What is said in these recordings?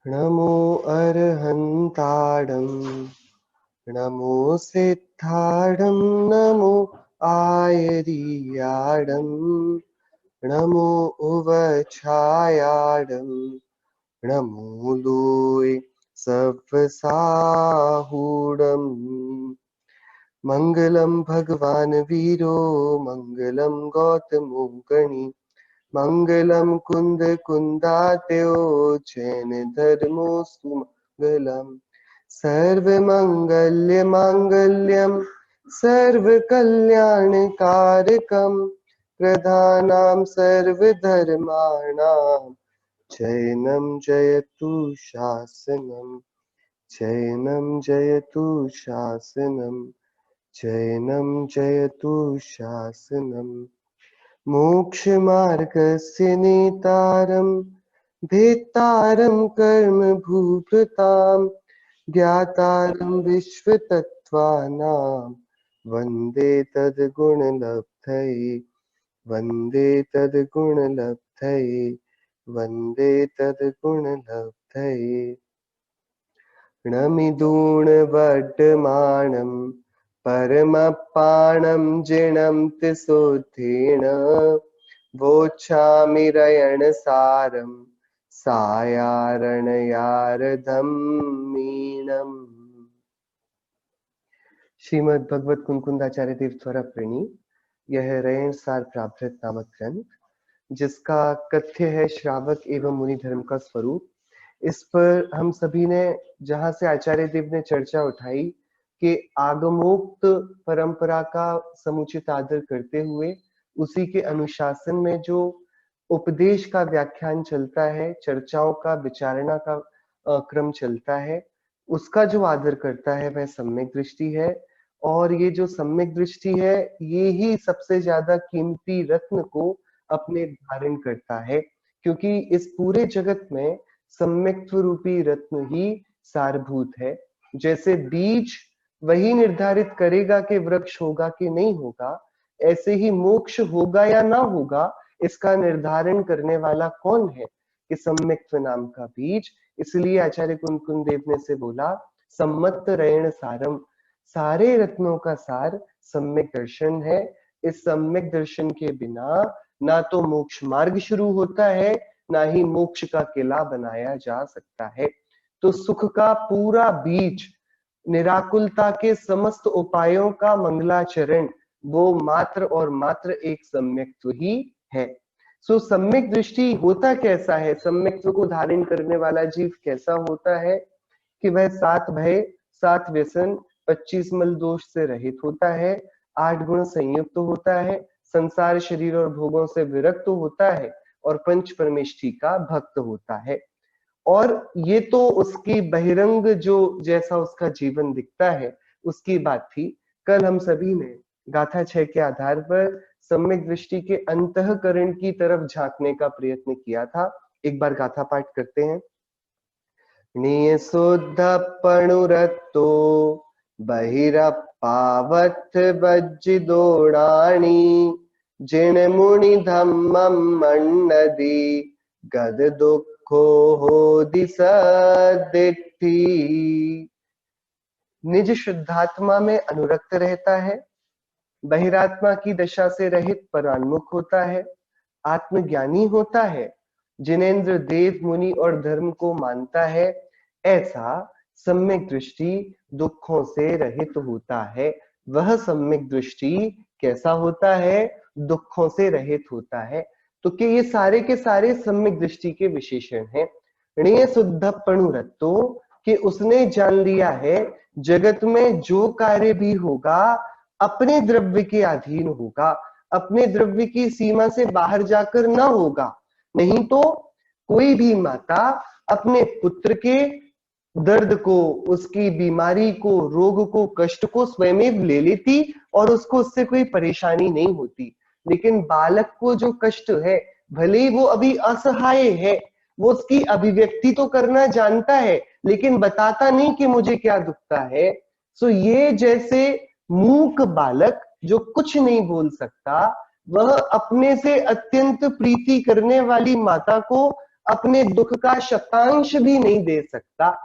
नमो अर्हन्ताडं नमो सिद्धाडं नमो आयर्याडं नमो उवछायाडं नमो लोय सव्साहूडम् मंगलम भगवान वीरो मंगलम गौतमो गणि मंगलम कुंद कुंदात्यो जैन धर्मोस्तु मंगलम सर्वमंगल्य मांगल्यम सर्वकल्याणकारकम प्रधानां सर्वधर्माणां चैनं जयतु शासनम चैनं जयतु शासनम चैनं जयतु शासनम मोक्षमार्गस्य नेतारं भेत्तारं कर्म भूभृतां ज्ञातारं विश्वतत्त्वानां वन्दे तद्गुणलब्धये वन्दे तद्गुणलब्धये वन्दे तद्गुणलब्धये नमिदूणवड्डमाणं परमपाणं जिणं तिसोत्थेन वोच्छामि रयणसारं सायारणयारधं मीणम्। श्रीमद् भगवत कुंकुंदाचार्य देव द्वारा प्रेणी यह रयण सार प्राभृत नामक ग्रंथ, जिसका कथ्य है श्रावक एवं मुनि धर्म का स्वरूप। इस पर हम सभी ने, जहां से आचार्य देव ने चर्चा उठाई कि आगमोक्त परंपरा का समुचित आदर करते हुए उसी के अनुशासन में जो उपदेश का व्याख्यान चलता है, चर्चाओं का विचारणा का क्रम चलता है, उसका जो आदर करता है वह सम्यक दृष्टि है। और ये जो सम्यक दृष्टि है, ये ही सबसे ज्यादा कीमती रत्न को अपने धारण करता है, क्योंकि इस पूरे जगत में सम्यक्त्व रूपी रत्न ही सारभूत है। जैसे बीज वही निर्धारित करेगा कि वृक्ष होगा कि नहीं होगा, ऐसे ही मोक्ष होगा या ना होगा, इसका निर्धारण करने वाला कौन है? कि सम्यक्त्व नाम का बीज। इसलिए आचार्य कुंकुन देव ने से बोला, सम्मत रयण सारम, सारे रत्नों का सार सम्यक दर्शन है। इस सम्यक दर्शन के बिना ना तो मोक्ष मार्ग शुरू होता है, ना ही मोक्ष का किला बनाया जा सकता है। तो सुख का पूरा बीज, निराकुलता के समस्त उपायों का मंगलाचरण, वो मात्र और मात्र एक सम्यक्त्व ही है। सो सम्यक दृष्टि होता कैसा है? सम्यक्त्व को धारण करने वाला जीव कैसा होता है? कि वह 7 भय, 7 व्यसन, 25 मल दोष से रहित होता है, 8 गुण संयुक्त होता है, संसार शरीर और भोगों से विरक्त होता है और पंच परमेष्ठी का भक्त होता है। और ये तो उसकी बहिरंग जो जैसा उसका जीवन दिखता है उसकी बात थी। कल हम सभी ने गाथा 6 के आधार पर सम्यक दृष्टि के अंतःकरण की तरफ झांकने का प्रयत्न किया था। एक बार गाथा पाठ करते हैं। नियशुद्ध पणुरत्तो बहिरप्पावत् वज्जिदोडाणि जिणमुनि धम्मं मन्नदि गद दुःखो होदि सदिट्ठी। निज शुद्धात्मा में अनुरक्त रहता है, बहिरात्मा की दशा से रहित परान्मुख होता है, आत्मज्ञानी होता है, जिनेन्द्र देव मुनि और धर्म को मानता है, ऐसा सम्यक दृष्टि दुखों से रहित होता है। वह सम्यक दृष्टि कैसा होता है? दुखों से रहित होता है। तो कि ये सारे के सारे सम्यक दृष्टि के विशेषण हैं। ऋणीय शुद्ध पणुरत्तो, कि उसने जान लिया है जगत में जो कार्य भी होगा अपने द्रव्य के अधीन होगा, अपने द्रव्य की सीमा से बाहर जाकर ना होगा। नहीं तो कोई भी माता अपने पुत्र के दर्द को, उसकी बीमारी को, रोग को, कष्ट को स्वयं ले लेती और उसको उससे कोई परेशानी नहीं होती। लेकिन बालक को जो कष्ट है, भले ही वो अभी असहाय है, वो उसकी अभिव्यक्ति तो करना जानता है लेकिन बताता नहीं कि मुझे क्या दुखता है। सो ये जैसे मूक बालक जो कुछ नहीं बोल सकता, वह अपने से अत्यंत प्रीति करने वाली माता को अपने दुख का शतांश भी नहीं दे सकता,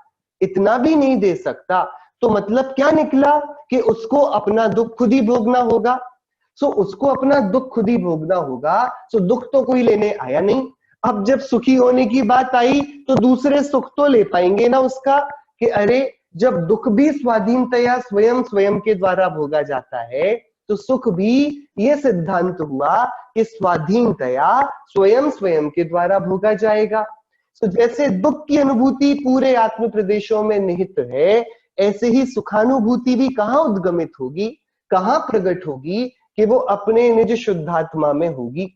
इतना भी नहीं दे सकता, तो मतलब क्या निकला कि उसको अपना दुख खुद ही भोगना होगा। सो उसको अपना दुख खुद ही भोगना होगा। सो दुख तो कोई लेने आया नहीं। अब जब सुखी होने की बात आई तो दूसरे सुख तो ले पाएंगे ना उसका, कि अरे जब दुख भी स्वाधीनतया स्वयं स्वयं के द्वारा भोगा जाता है तो सुख भी ये सिद्धांत हुआ कि स्वाधीनतया स्वयं स्वयं के द्वारा भोगा जाएगा। तो जैसे दुख की अनुभूति पूरे आत्म प्रदेशों में निहित है, ऐसे ही सुखानुभूति भी कहां उद्गमित होगी, कहां प्रकट होगी, कि वो अपने निज शुद्धात्मा में होगी।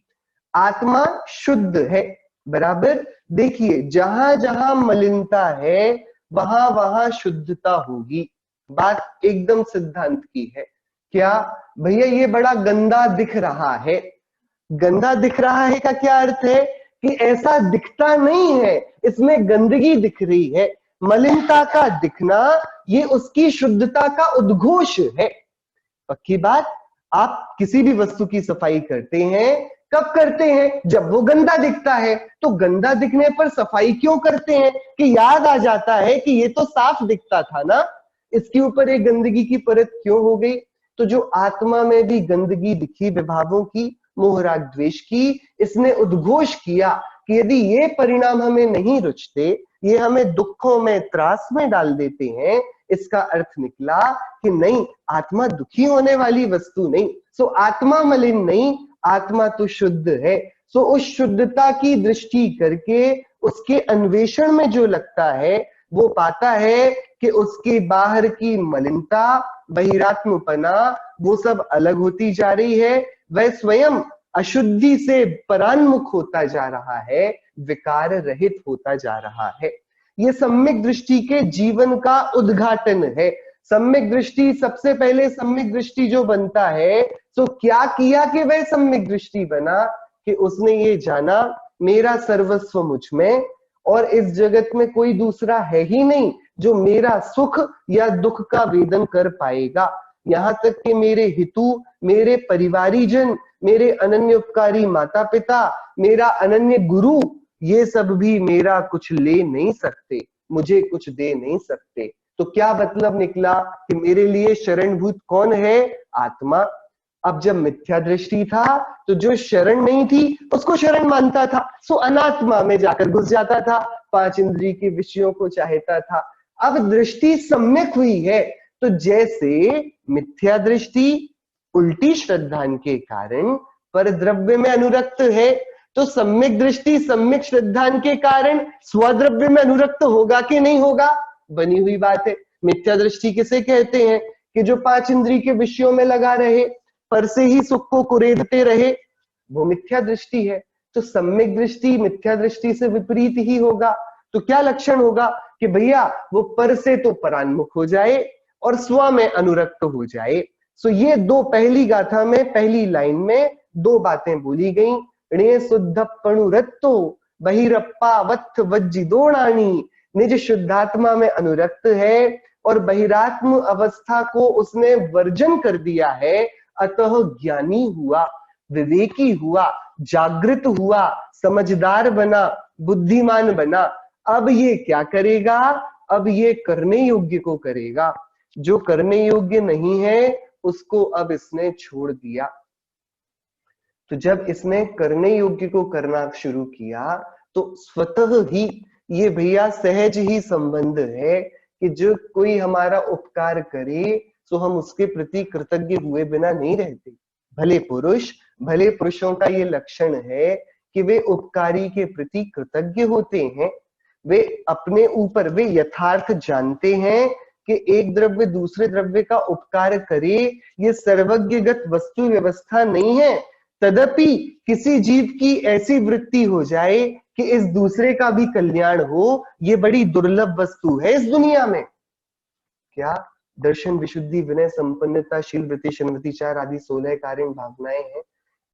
आत्मा शुद्ध है, बराबर। देखिए जहां जहां मलिनता है वहां वहां शुद्धता होगी। बात एकदम सिद्धांत की है। क्या भैया ये बड़ा गंदा दिख रहा है, गंदा दिख रहा है का क्या अर्थ है कि ऐसा दिखता नहीं है, इसमें गंदगी दिख रही है। मलिनता का दिखना ये उसकी शुद्धता का उद्घोष है। पक्की बात। आप किसी भी वस्तु की सफाई करते हैं, कब करते हैं? जब वो गंदा दिखता है। तो गंदा दिखने पर सफाई क्यों करते हैं? कि याद आ जाता है कि ये तो साफ दिखता था ना, इसके ऊपर एक गंदगी की परत क्यों हो गई। तो जो आत्मा में भी गंदगी दिखी विभावों की, मोह राग द्वेष की, इसने उद्घोष किया कि यदि ये परिणाम हमें नहीं रुचते, ये हमें दुखों में त्रास में डाल देते हैं, इसका अर्थ निकला कि नहीं, आत्मा दुखी होने वाली वस्तु नहीं। सो आत्मा मलिन नहीं, आत्मा तो शुद्ध है। सो उस शुद्धता की दृष्टि करके उसके अन्वेषण में जो लगता है वो पाता है कि उसके बाहर की मलिनता, बहिरात्मपना, वो सब अलग होती जा रही है। वह स्वयं अशुद्धि से परान्मुख होता जा रहा है, विकार रहित होता जा रहा है। ये सम्यक दृष्टि के जीवन का उद्घाटन है। सम्यक दृष्टि, सबसे पहले सम्यक दृष्टि जो बनता है, तो क्या किया कि वह सम्यक दृष्टि बना, कि उसने ये जाना मेरा सर्वस्व मुझ में, और इस जगत में कोई दूसरा है ही नहीं जो मेरा सुख या दुख का वेदन कर पाएगा। यहां तक कि मेरे हितु, मेरे परिवारीजन, मेरे अनन्य उपकारी माता पिता, मेरा अनन्य गुरु, ये सब भी मेरा कुछ ले नहीं सकते, मुझे कुछ दे नहीं सकते। तो क्या मतलब निकला कि मेरे लिए शरणभूत कौन है? आत्मा। अब जब मिथ्या दृष्टि था तो जो शरण नहीं थी उसको शरण मानता था, सो अनात्मा में जाकर घुस जाता था, पांच इंद्रिय के विषयों को चाहता था। अब दृष्टि सम्यक हुई है, तो जैसे मिथ्या दृष्टि उल्टी श्रद्धा के कारण पर द्रव्य में अनुरक्त है, तो सम्यक दृष्टि सम्यक श्रद्धा के कारण स्वद्रव्य में अनुरक्त होगा कि नहीं होगा? बनी हुई बात है। मिथ्या दृष्टि किसे कहते हैं? कि जो पांच इंद्रिय के विषयों में लगा रहे, पर से ही सुख को कुरेदते रहे, वो मिथ्या दृष्टि है। तो सम्यक दृष्टि मिथ्या दृष्टि से विपरीत ही होगा। तो क्या लक्षण होगा? कि भैया वो पर से तो परान्मुख हो जाए और स्व में अनुरक्त हो जाए। सो ये दो, पहली गाथा में पहली लाइन में दो बातें बोली गई। णे शुद्ध पणुरत्तो बहिरप्पा वत्थ वज्जिदोणानी, निज शुद्धात्मा में अनुरक्त है और बहिरात्म अवस्था को उसने वर्जन कर दिया है, अतः ज्ञानी हुआ, विवेकी हुआ, जागृत हुआ, समझदार बना, बुद्धिमान बना। अब ये क्या करेगा? अब ये करने योग्य को करेगा, जो करने योग्य नहीं है उसको अब इसने छोड़ दिया। तो जब इसने करने योग्य को करना शुरू किया तो स्वतः ही ये भैया सहज ही संबंध है कि जो कोई हमारा उपकार करे तो हम उसके प्रति कृतज्ञ हुए बिना नहीं रहते। भले पुरुषों का ये लक्षण है कि वे उपकारी के प्रति कृतज्ञ होते हैं। वे अपने ऊपर, वे यथार्थ जानते हैं कि एक द्रव्य दूसरे द्रव्य का उपकार करे, ये सर्वज्ञगत वस्तु व्यवस्था नहीं है। तदपि किसी जीव की ऐसी वृत्ति हो जाए कि इस दूसरे का भी कल्याण हो, ये बड़ी दुर्लभ वस्तु है इस दुनिया में। क्या? दर्शन, विशुद्धि, विनय, संपन्नता, शील, वृत्ति, शरणवती, चार आदि 16 कारण भावनाएं हैं।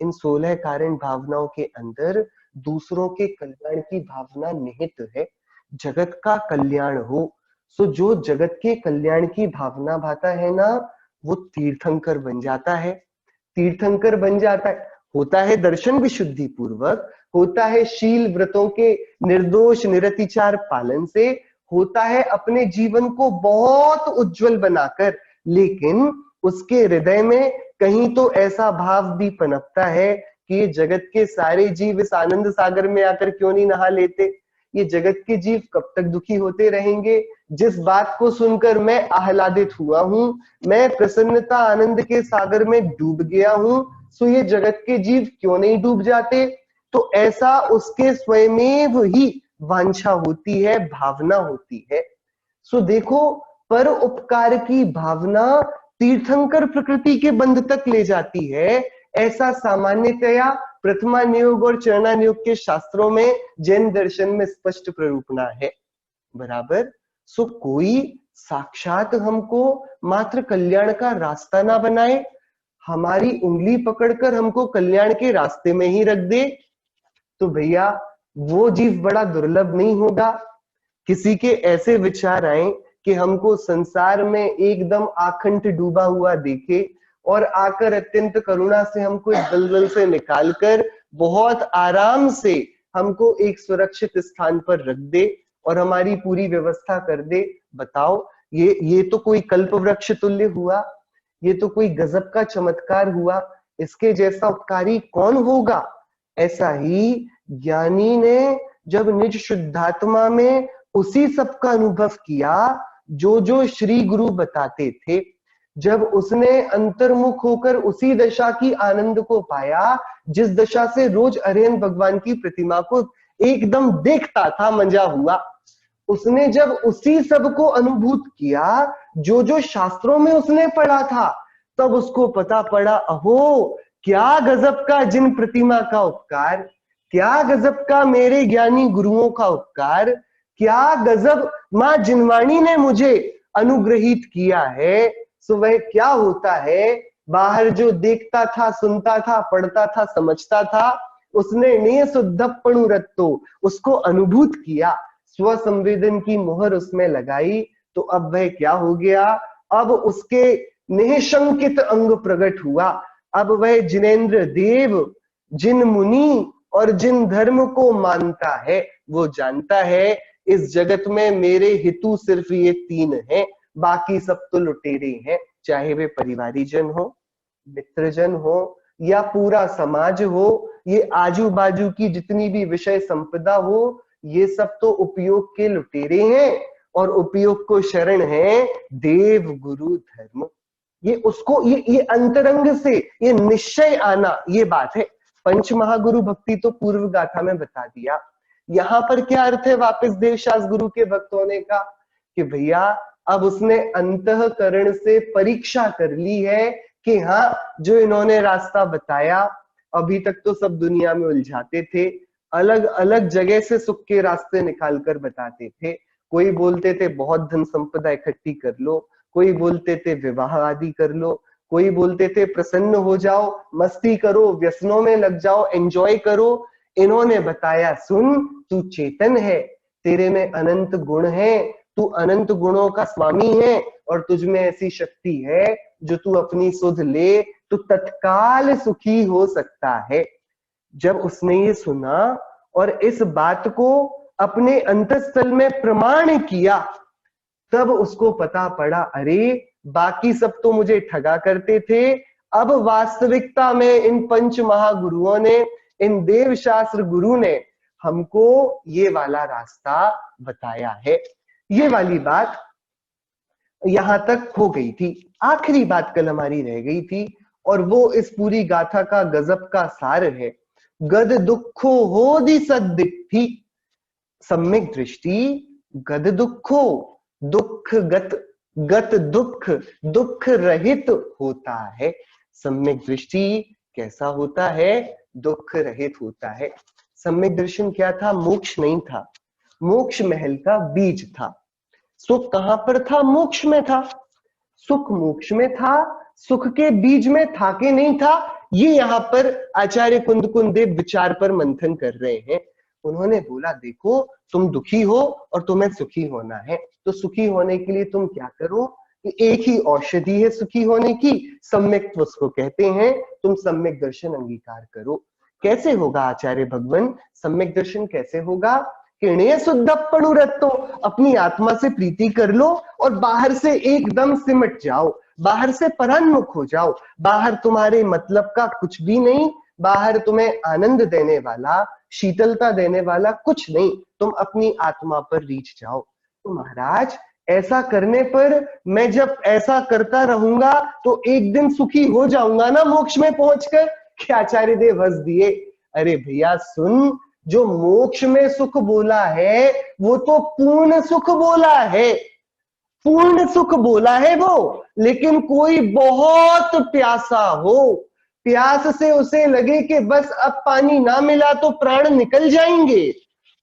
इन 16 कारण भावनाओं के अंदर दूसरों के कल्याण की भावना निहित है। जगत का कल्याण हो, सो जो जगत के कल्याण की भावना भाता है ना, वो तीर्थंकर बन जाता है। तीर्थंकर बन जाता है। होता है दर्शन विशुद्धि पूर्वक, होता है शील व्रतों के निर्दोष निरतिचार पालन से, होता है अपने जीवन को बहुत उज्जवल बनाकर, लेकिन उसके हृदय में कहीं तो ऐसा भाव भी पनपता है कि ये जगत के सारे जीव इस आनंद सागर में आकर क्यों नहीं नहा लेते, ये जगत के जीव कब तक दुखी होते रहेंगे, जिस बात को सुनकर मैं आह्लादित हुआ हूं, मैं प्रसन्नता आनंद के सागर में डूब गया हूं, सो ये जगत के जीव क्यों नहीं डूब जाते। तो ऐसा उसके स्वयमेव ही वांछा होती है, भावना होती है। सो देखो, पर उपकार की भावना तीर्थंकर प्रकृति के बंध तक ले जाती है, ऐसा सामान्यतया प्रथमा नियोग और चरणा नियोग के शास्त्रों में जैन दर्शन में स्पष्ट प्ररूपणा है। बराबर। सो कोई साक्षात हमको मात्र कल्याण का रास्ता ना बनाए, हमारी उंगली पकड़कर हमको कल्याण के रास्ते में ही रख दे, तो भैया वो जीव बड़ा दुर्लभ नहीं होगा। किसी के ऐसे विचार आए कि हमको संसार में एकदम आखंड डूबा हुआ देखे और आकर अत्यंत करुणा से हमको इस दलदल से निकालकर बहुत आराम से हमको एक सुरक्षित स्थान पर रख दे और हमारी पूरी व्यवस्था कर दे। बताओ, ये तो कोई कल्प वृक्ष तुल्य हुआ, ये तो कोई गजब का चमत्कार हुआ, इसके जैसा उपकारी कौन होगा। ऐसा ही ज्ञानी ने जब निज शुद्धात्मा में उसी सब का अनुभव किया जो जो श्री गुरु बताते थे, जब उसने अंतर्मुख होकर उसी दशा की आनंद को पाया जिस दशा से रोज अरिहंत भगवान की प्रतिमा को एकदम देखता था मंजा हुआ, उसने जब उसी सब को अनुभूत किया जो जो शास्त्रों में उसने पढ़ा था, तब उसको पता पड़ा, अहो क्या गजब का जिन प्रतिमा का उपकार, क्या गजब का मेरे ज्ञानी गुरुओं का उपकार, क्या गजब मां जिनवाणी ने मुझे अनुग्रहित किया है। सो वह क्या होता है, बाहर जो देखता था, सुनता था, पढ़ता था, समझता था, उसने ने शुद्धपणु रत्तो उसको अनुभूत किया, स्व संवेदन की मोहर उसमें लगाई, तो अब वह क्या हो गया, अब उसके निशंकित अंग प्रकट हुआ। अब वह जिनेन्द्र देव जिन मुनि और जिन धर्म को मानता है, वो जानता है इस जगत में मेरे हितु सिर्फ ये तीन हैं, बाकी सब तो लुटेरे हैं, चाहे वे परिवारी जन हो, मित्रजन हो या पूरा समाज हो, ये आजू बाजू की जितनी भी विषय संपदा हो, ये सब तो उपयोग के लुटेरे हैं और उपयोग को शरण है देव गुरु धर्म। ये उसको ये अंतरंग से ये निश्चय आना, ये बात है। पंच महागुरु भक्ति तो पूर्व गाथा में बता दिया। यहाँ पर क्या अर्थ है वापस देवशास गुरु के भक्त होने का, कि भैया अब उसने अंतःकरण से परीक्षा कर ली है कि हाँ, जो इन्होंने रास्ता बताया, अभी तक तो सब दुनिया में उलझाते थे, अलग अलग जगह से सुख के रास्ते निकाल कर बताते थे। कोई बोलते थे बहुत धन संपदा इकट्ठी कर लो, कोई बोलते थे विवाह आदि कर लो, कोई बोलते थे प्रसन्न हो जाओ, मस्ती करो, व्यसनों में लग जाओ, एंजॉय करो। इन्होंने बताया, सुन, तू चेतन है, तेरे में अनंत गुण है, तू अनंत गुणों का स्वामी है और तुझ में ऐसी शक्ति है जो तू अपनी सुध ले तो तत्काल सुखी हो सकता है। जब उसने ये सुना और इस बात को अपने अंतःस्थल में प्रमाण किया, तब उसको पता पड़ा, अरे बाकी सब तो मुझे ठगा करते थे, अब वास्तविकता में इन पंच महागुरुओं ने, इन देव शास्त्र गुरु ने हमको ये वाला रास्ता बताया है। ये वाली बात यहां तक हो गई थी। आखिरी बात कल हमारी रह गई थी और वो इस पूरी गाथा का गजब का सार है। गद दुखो होदि सद्दिट्ठी, सम्यक दृष्टि गद दुखो, दुख गत दुख दुख रहित होता है। सम्यक दृष्टि कैसा होता है, दुख रहित होता है। सम्यक दर्शन क्या था, मोक्ष नहीं था, मोक्ष महल का बीज था। सुख कहां पर था, मोक्ष में था। सुख मोक्ष में था, सुख के बीज में था कि नहीं था, ये यहां पर आचार्य कुंद देव विचार पर मंथन कर रहे हैं। उन्होंने बोला, देखो तुम दुखी हो और तुम्हें सुखी होना है, तो सुखी होने के लिए तुम क्या करो, एक ही औषधि है सुखी होने की, सम्यक्त्व उसको कहते हैं। तुम सम्यक दर्शन अंगीकार करो। कैसे होगा आचार्य भगवान, सम्यक दर्शन कैसे होगा? किणय शुद्धप्पणुरत्तो, अपनी आत्मा से प्रीति कर लो और बाहर से एकदम सिमट जाओ, बाहर से परान्मुख हो जाओ। बाहर तुम्हारे मतलब का कुछ भी नहीं, बाहर तुम्हें आनंद देने वाला, शीतलता देने वाला कुछ नहीं, तुम अपनी आत्मा पर रीच जाओ। तो महाराज ऐसा करने पर, मैं जब ऐसा करता रहूंगा तो एक दिन सुखी हो जाऊंगा ना मोक्ष में पहुंचकर? कि आचार्य देव हंस दिए। अरे भैया सुन, जो मोक्ष में सुख बोला है वो तो पूर्ण सुख बोला है, पूर्ण सुख बोला है वो। लेकिन कोई बहुत प्यासा हो, प्यास से उसे लगे कि बस अब पानी ना मिला तो प्राण निकल जाएंगे,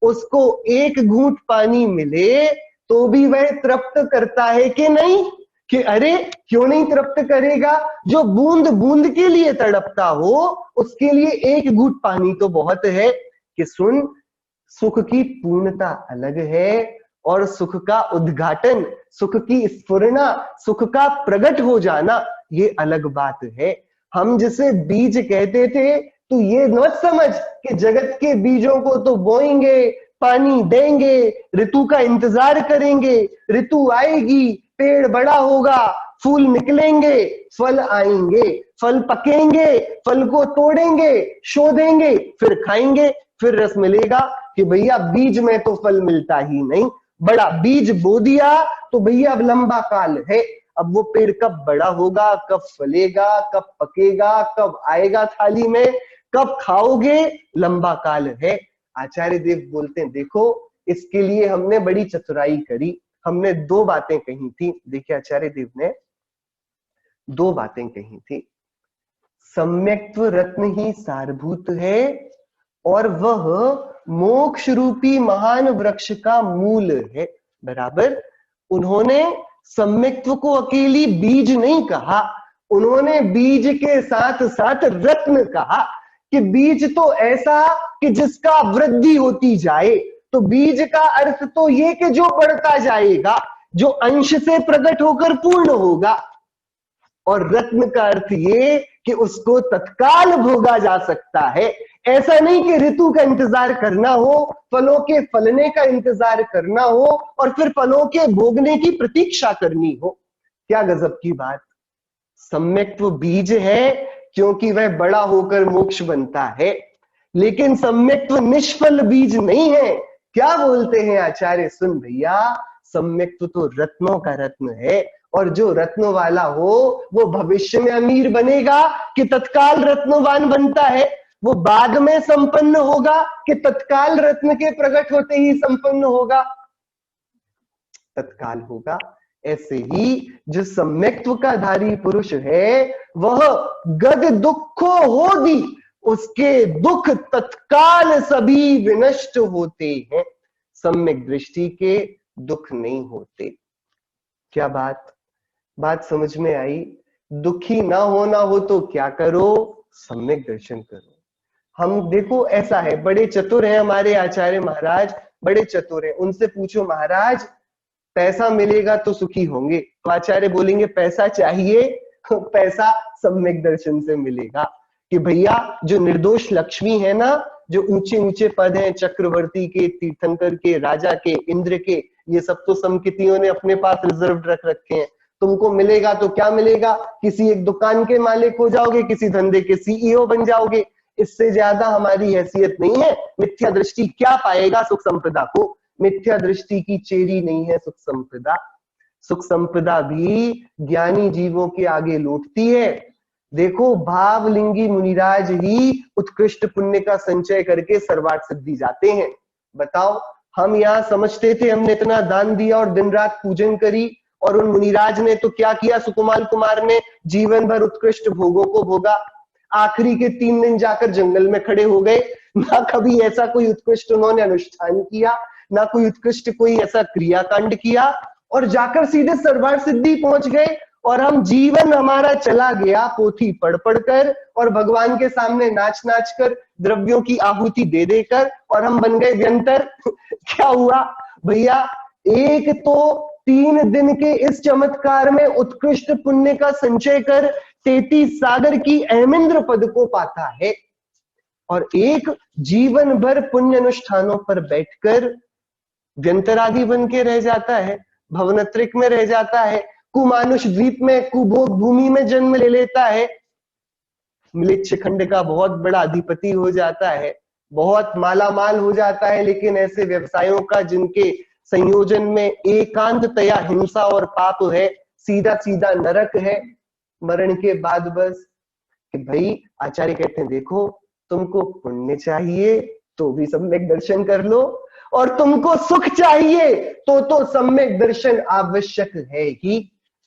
उसको एक घूंट पानी मिले तो भी वह तृप्त करता है कि नहीं? कि अरे क्यों नहीं तृप्त करेगा? जो बूंद बूंद के लिए तड़पता हो उसके लिए एक घूंट पानी तो बहुत है। कि सुन, सुख की पूर्णता अलग है और सुख का उद्घाटन, सुख की स्फुरना, सुख का प्रकट हो जाना, ये अलग बात है। हम जिसे बीज कहते थे, तो ये मत समझ कि जगत के बीजों को तो बोएंगे, पानी देंगे, ऋतु का इंतजार करेंगे, ऋतु आएगी, पेड़ बड़ा होगा, फूल निकलेंगे, फल आएंगे, फल पकेंगे, फल को तोड़ेंगे, शोधेंगे, फिर खाएंगे, फिर रस मिलेगा। कि भैया बीज में तो फल मिलता ही नहीं, बड़ा बीज बो दिया तो भैया अब लंबा काल है। अब वो पेड़ कब बड़ा होगा, कब फलेगा, कब पकेगा, कब आएगा थाली में, कब खाओगे, लंबा काल है। आचार्य देव बोलते हैं देखो, इसके लिए हमने बड़ी चतुराई करी, हमने दो बातें कही थी। देखिए आचार्य देव ने दो बातें कही थी। सम्यक्त्व रत्न ही सारभूत है और वह मोक्ष रूपी महान वृक्ष का मूल है। बराबर, उन्होंने सम्यक्त्व को अकेली बीज नहीं कहा, उन्होंने बीज के साथ साथ रत्न कहा। कि बीज तो ऐसा कि जिसका वृद्धि होती जाए, तो बीज का अर्थ तो ये कि जो बढ़ता जाएगा, जो अंश से प्रकट होकर पूर्ण होगा। और रत्न का अर्थ ये कि उसको तत्काल भोगा जा सकता है। ऐसा नहीं कि ऋतु का इंतजार करना हो, फलों के फलने का इंतजार करना हो और फिर फलों के भोगने की प्रतीक्षा करनी हो। क्या गजब की बात! सम्यक्त्व बीज है क्योंकि वह बड़ा होकर मोक्ष बनता है, लेकिन सम्यक्त्व निष्फल बीज नहीं है। क्या बोलते हैं आचार्य? सुन भैया, सम्यक्त्व तो रत्नों का रत्न है, और जो रत्न वाला हो वो भविष्य में अमीर बनेगा कि तत्काल रत्नवान बनता है? वो बाद में संपन्न होगा कि तत्काल रत्न के प्रकट होते ही संपन्न होगा? तत्काल होगा। ऐसे ही जो सम्यक्त्व का धारी पुरुष है, वह गद दुखो होदी, उसके दुख तत्काल सभी विनष्ट होते हैं, सम्यक दृष्टि के दुख नहीं होते। क्या बात समझ में आई? दुखी ना होना हो तो क्या करो? सम्यक दर्शन करो। हम देखो ऐसा है, बड़े चतुर हैं हमारे आचार्य महाराज, बड़े चतुर हैं। उनसे पूछो महाराज पैसा मिलेगा तो सुखी होंगे, तो आचार्य बोलेंगे पैसा चाहिए, पैसा सम्यक दर्शन से मिलेगा। कि भैया जो निर्दोष लक्ष्मी है ना, जो ऊंचे ऊंचे पद हैं, चक्रवर्ती के, तीर्थंकर के, राजा के, इंद्र के, ये सब तो समकितियों ने अपने पास रिजर्व रख रखे हैं। तुमको मिलेगा तो क्या मिलेगा? किसी एक दुकान के मालिक हो जाओगे, किसी धंधे के सीईओ बन जाओगे, इससे ज्यादा हमारी हैसियत नहीं है। मिथ्या दृष्टि क्या पाएगा सुख संपदा को? मिथ्या दृष्टि की चेरी नहीं है सुख संपदा। सुख संपदा भी ज्ञानी जीवों के आगे लौटती है। देखो भावलिंगी मुनिराज ही उत्कृष्ट पुण्य का संचय करके सर्वार्थ सिद्धि जाते हैं। बताओ, हम यहाँ समझते थे हमने इतना दान दिया और दिन रात पूजन करी, और उन मुनिराज ने तो क्या किया? सुकुमार कुमार ने जीवन भर उत्कृष्ट भोगों को भोगा, आखिरी के 3 दिन जाकर जंगल में खड़े हो गए। ना कभी ऐसा कोई उत्कृष्ट उन्होंने अनुष्ठान किया, ना कोई उत्कृष्ट कोई ऐसा क्रियाकांड किया, और जाकर सीधे सर्वार्थ सिद्धि पहुंच गए। और हम जीवन हमारा चला गया पोथी पढ़ पढ़कर और भगवान के सामने नाच नाच कर, द्रव्यों की आहुति दे देकर, और हम बन गए व्यंतर। क्या हुआ भैया? एक तो 3 दिन के इस चमत्कार में उत्कृष्ट पुण्य का संचय कर 33 सागर की अहमिंद्र पद को पाता है और एक जीवन भर पुण्य अनुष्ठानों पर बैठकर व्यंतरादि बन के रह जाता है, भवनत्रिक में रह जाता है, कुमानुष द्वीप में कुभोग भूमि में जन्म ले लेता है, मिलिच्छ खंड का बहुत बड़ा अधिपति हो जाता है, बहुत मालामाल हो जाता है। लेकिन ऐसे व्यवसायों का जिनके संयोजन में एकांततया हिंसा और पाप है, सीधा सीधा नरक है मरण के बाद। बस कि भाई आचार्य कहते हैं देखो तुमको पुण्य चाहिए तो भी सम्यक दर्शन कर लो, और तुमको सुख चाहिए तो सम्यक दर्शन आवश्यक है ही।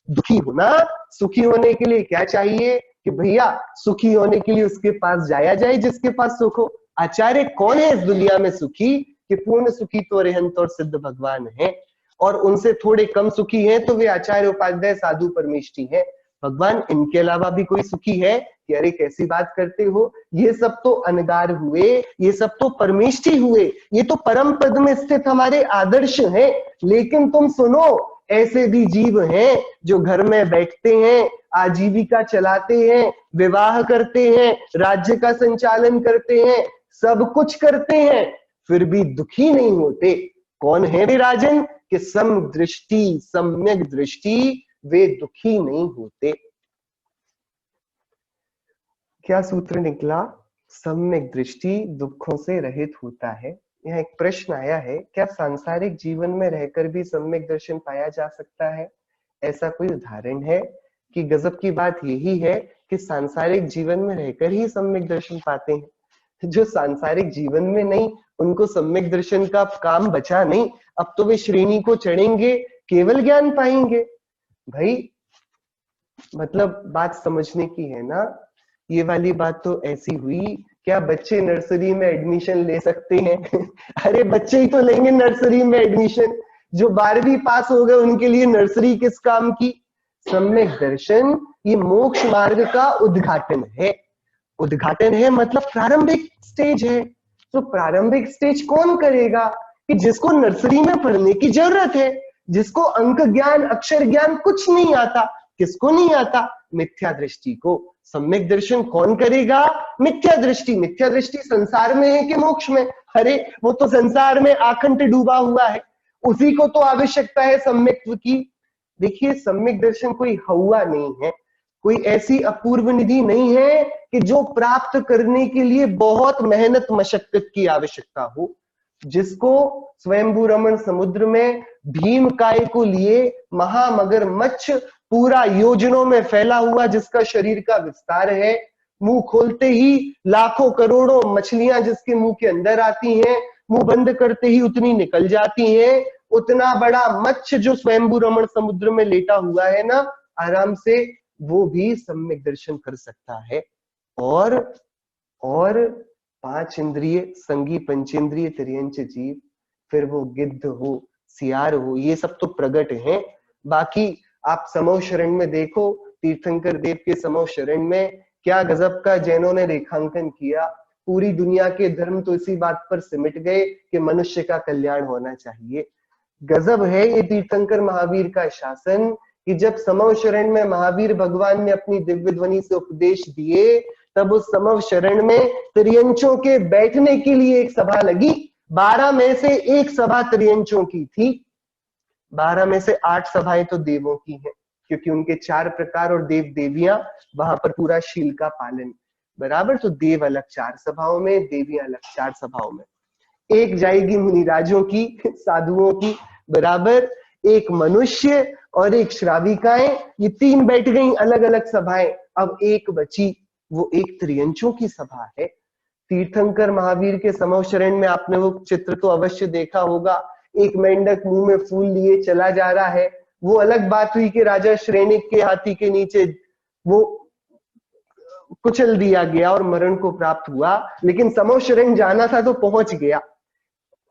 दुखी होना, सुखी होने के लिए क्या चाहिए कि भैया सुखी होने के लिए उसके पास जाया जाए जिसके पास सुख हो। आचार्य कौन है इस दुनिया में सुखी कि पूर्ण सुखी तो अरिहंत और सिद्ध भगवान है, और उनसे थोड़े कम सुखी हैं तो वे आचार्य उपाध्याय साधु परमेष्ठी हैं। भगवान इनके अलावा भी कोई सुखी है कि अरे कैसी बात करते हो, ये सब तो अनगार हुए, ये सब तो परमेष्ठी हुए, ये तो परम पद में स्थित हमारे आदर्श हैं। लेकिन तुम सुनो, ऐसे भी जीव हैं जो घर में बैठते हैं, आजीविका चलाते हैं, विवाह करते हैं, राज्य का संचालन करते हैं, सब कुछ करते हैं, फिर भी दुखी नहीं होते। कौन है वे राजन कि समदृष्टि, सम्यक दृष्टि, वे दुखी नहीं होते। क्या सूत्र निकला? सम्यक दृष्टि दुखों से रहित होता है। यहाँ एक प्रश्न आया है, क्या सांसारिक जीवन में रहकर भी सम्यक दर्शन पाया जा सकता है? ऐसा कोई उदाहरण है? कि गजब की बात यही है कि सांसारिक जीवन में रहकर ही सम्यक दर्शन पाते हैं, जो सांसारिक जीवन में नहीं उनको सम्यक दर्शन का काम बचा नहीं। अब तो वे श्रेणी को चढ़ेंगे, केवल ज्ञान पाएंगे। भाई मतलब बात समझने की है ना। ये वाली बात तो ऐसी हुई, क्या बच्चे नर्सरी में एडमिशन ले सकते हैं? अरे बच्चे ही तो लेंगे नर्सरी में एडमिशन, जो 12वीं पास हो गए उनके लिए नर्सरी किस काम की। सम्यक दर्शन ये मोक्ष मार्ग का उद्घाटन है। उद्घाटन है मतलब प्रारंभिक स्टेज है। तो प्रारंभिक स्टेज कौन करेगा कि जिसको नर्सरी में पढ़ने की जरूरत है, जिसको अंक ज्ञान अक्षर ज्ञान कुछ नहीं आता। किसको नहीं आता? मिथ्या दृष्टि को। सम्यक दर्शन कौन करेगा? मिथ्या दृष्टि। मिथ्या दृष्टि संसार में है कि मोक्ष में? अरे वो तो संसार में आखंड डूबा हुआ है, उसी को तो आवश्यकता है सम्यक्त्व की। देखिए सम्यक दर्शन कोई हवा नहीं है, कोई ऐसी अपूर्व निधि नहीं है कि जो प्राप्त करने के लिए बहुत मेहनत मशक्कत की आवश्यकता हो। जिसको स्वयंभू रमण समुद्र में भीम काय को लिए महामगरमच्छ पूरा योजनों में फैला हुआ, जिसका शरीर का विस्तार है, मुंह खोलते ही लाखों करोड़ों मछलियां जिसके मुंह के अंदर आती हैं, मुंह बंद करते ही उतनी निकल जाती हैं। उतना बड़ा मच्छ जो स्वयंभू रमण समुद्र में लेटा हुआ है ना, आराम से वो भी सम्यक दर्शन कर सकता है। और 5 इंद्रिय संगी पंचेंद्रिय तिर्यंच जीव, फिर वो गिद्ध हो सियार हो, ये सब तो प्रगट हैं। बाकी आप समव शरण में देखो, तीर्थंकर देव के समव शरण में क्या गजब का जैनों ने रेखांकन किया। पूरी दुनिया के धर्म तो इसी बात पर सिमट गए कि मनुष्य का कल्याण होना चाहिए। गजब है ये तीर्थंकर महावीर का शासन कि जब समव शरण में महावीर भगवान ने अपनी दिव्य ध्वनि से उपदेश दिए, तब उस समव शरण में त्रियंचों के बैठने के लिए एक सभा लगी। 12 में से एक सभा त्रियंचों की थी, 12 में से 8 सभाएं तो देवों की हैं, क्योंकि उनके 4 प्रकार और देव देवियां वहां पर पूरा शील का पालन बराबर। तो देव अलग 4 सभाओं में, देवियां अलग 4 सभाओं में। एक जाएगी मुनिराजों की, साधुओं की बराबर, एक मनुष्य और एक श्राविकाएं, ये 3 बैठ गई अलग अलग सभाएं। अब एक बची, वो एक त्रियंचों की सभा है। तीर्थंकर महावीर के समव शरण में आपने वो चित्र तो अवश्य देखा होगा, एक मेंढक मुंह में फूल लिए चला जा रहा है। वो अलग बात हुई कि राजा श्रेणिक के हाथी के नीचे वो कुचल दिया गया और मरण को प्राप्त हुआ, लेकिन समव शरण जाना था तो पहुंच गया,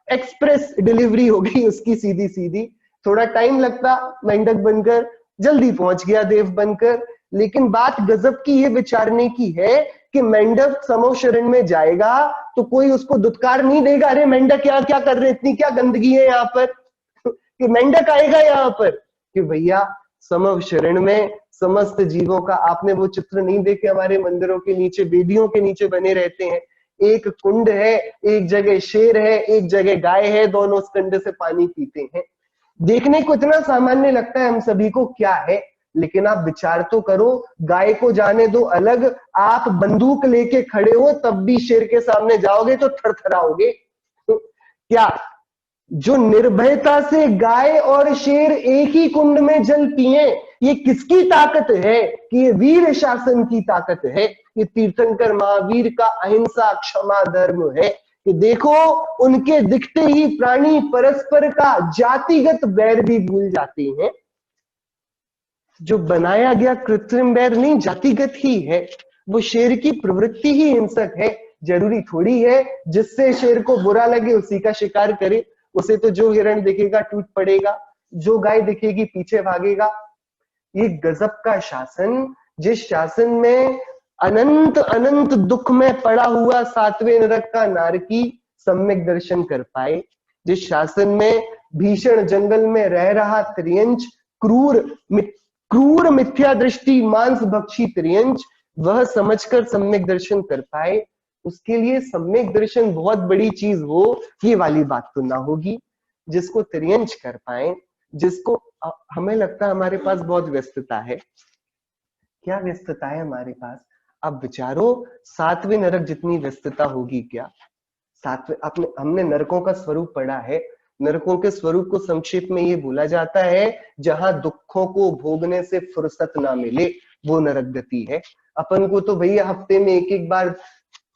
एक्सप्रेस डिलीवरी हो गई उसकी सीधी सीधी। थोड़ा टाइम लगता मेंढक बनकर, जल्दी पहुंच गया देव बनकर। लेकिन बात गजब की ये विचारने की है कि मेंढक समव शरण में जाएगा तो कोई उसको दुत्कार नहीं देगा, अरे मेंढक यहाँ क्या कर रहे हैं, इतनी क्या गंदगी है यहाँ पर, कि मेंढक आएगा यहाँ पर कि भैया समव शरण में समस्त जीवों का, आपने वो चित्र नहीं देखे हमारे मंदिरों के नीचे, वेदियों के नीचे बने रहते हैं, एक कुंड है, एक जगह शेर है, एक जगह गाय है, दोनों उस कुंड से पानी पीते हैं। देखने को इतना सामान्य लगता है हम सभी को, क्या है, लेकिन आप विचार तो करो, गाय को जाने दो अलग, आप बंदूक लेके खड़े हो तब भी शेर के सामने जाओगे तो थरथराओगे। क्या जो निर्भयता से गाय और शेर एक ही कुंड में जल पिए, ये किसकी ताकत है? कि ये वीर शासन की ताकत है, ये तीर्थंकर महावीर का अहिंसा क्षमा धर्म है कि देखो उनके दिखते ही प्राणी परस्पर का जातिगत बैर भी भूल जाते हैं। जो बनाया गया कृत्रिम बैर नहीं, जातिगत ही है। वो शेर की प्रवृत्ति ही हिंसक है, जरूरी थोड़ी है जिससे शेर को बुरा लगे उसी का शिकार करे। उसे तो जो हिरण दिखेगा टूट पड़ेगा, जो गाय दिखेगी पीछे भागेगा। ये गजब का शासन, जिस शासन में अनंत अनंत दुख में पड़ा हुआ सातवें नरक का नारकी सम्यक दर्शन कर पाए, जिस शासन में भीषण जंगल में रह रहा त्रियंच क्रूर मिथ्या दृष्टि मांस भक्षी त्रियंच वह समझकर सम्यक दर्शन कर पाए, उसके लिए सम्यक दर्शन बहुत बड़ी चीज हो, ये वाली बात तो ना होगी। जिसको त्रियंच कर पाए, जिसको हमें लगता है हमारे पास बहुत व्यस्तता है, क्या व्यस्तता है हमारे पास? अब विचारो सातवें नरक जितनी व्यस्तता होगी क्या? सातवें हमने नरकों का स्वरूप पढ़ा है। नरकों के स्वरूप को संक्षेप में ये बोला जाता है, जहां दुखों को भोगने से फुर्सत ना मिले वो नरक गति है। अपन को तो भैया हफ्ते में एक एक बार,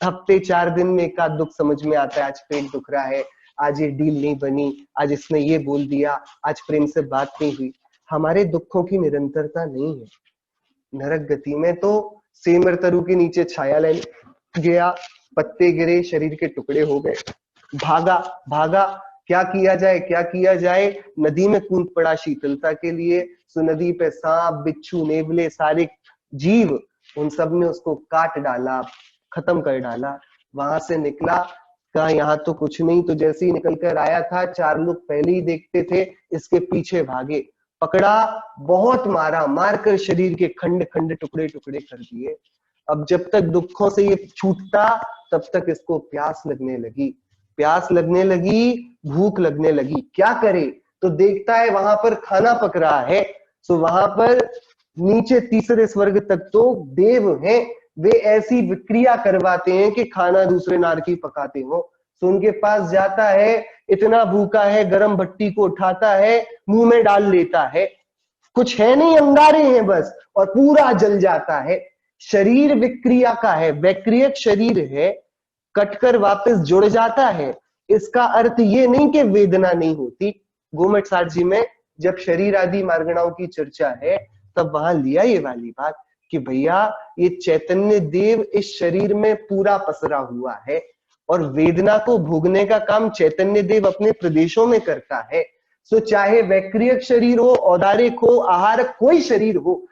हफ्ते 4 दिन में एक आध दुख समझ में आता है। आज पेट दुख रहा है, आज ये डील नहीं बनी, आज इसने ये बोल दिया, आज प्रेम से बात नहीं हुई। हमारे दुखों की निरंतरता नहीं है। नरक गति में तो सेमर तरु के नीचे छाया ले गया, पत्ते गिरे, शरीर के टुकड़े हो गए, भागा भागा, क्या किया जाए क्या किया जाए, नदी में कूद पड़ा शीतलता के लिए। सो नदी पे सांप बिच्छू नेवले सारे जीव, उन सब ने उसको काट डाला, खत्म कर डाला। वहां से निकला, कहा यहाँ तो कुछ नहीं, तो जैसे ही निकल कर आया था 4 लोग पहले ही देखते थे, इसके पीछे भागे, पकड़ा, बहुत मारा, मारकर शरीर के खंड खंड टुकड़े टुकड़े कर दिए। अब जब तक दुखों से ये छूटता तब तक इसको प्यास लगने लगी, प्यास लगने लगी, भूख लगने लगी। क्या करे? तो देखता है वहां पर खाना पक रहा है। सो वहां पर नीचे तीसरे स्वर्ग तक तो देव हैं, वे ऐसी विक्रिया करवाते हैं कि खाना दूसरे नारकी पकाते हो। तो उनके पास जाता है, इतना भूखा है, गरम भट्टी को उठाता है, मुंह में डाल लेता है, कुछ है नहीं, अंगारे हैं बस, और पूरा जल जाता है। शरीर विक्रिया का है, वैक्रियक शरीर है, कटकर वापस जुड़ जाता है। इसका अर्थ ये नहीं कि वेदना नहीं होती। गोमट साठ जी में जब शरीर आदि मार्गणाओं की चर्चा है तब वहां लिया ये वाली बात कि भैया ये चैतन्य देव इस शरीर में पूरा पसरा हुआ है और वेदना को भोगने का काम चैतन्य देव अपने प्रदेशों में करता है। सो चाहे वैक्रियक शरीर हो, औदारिक हो, आहारक कोई शरीर हो,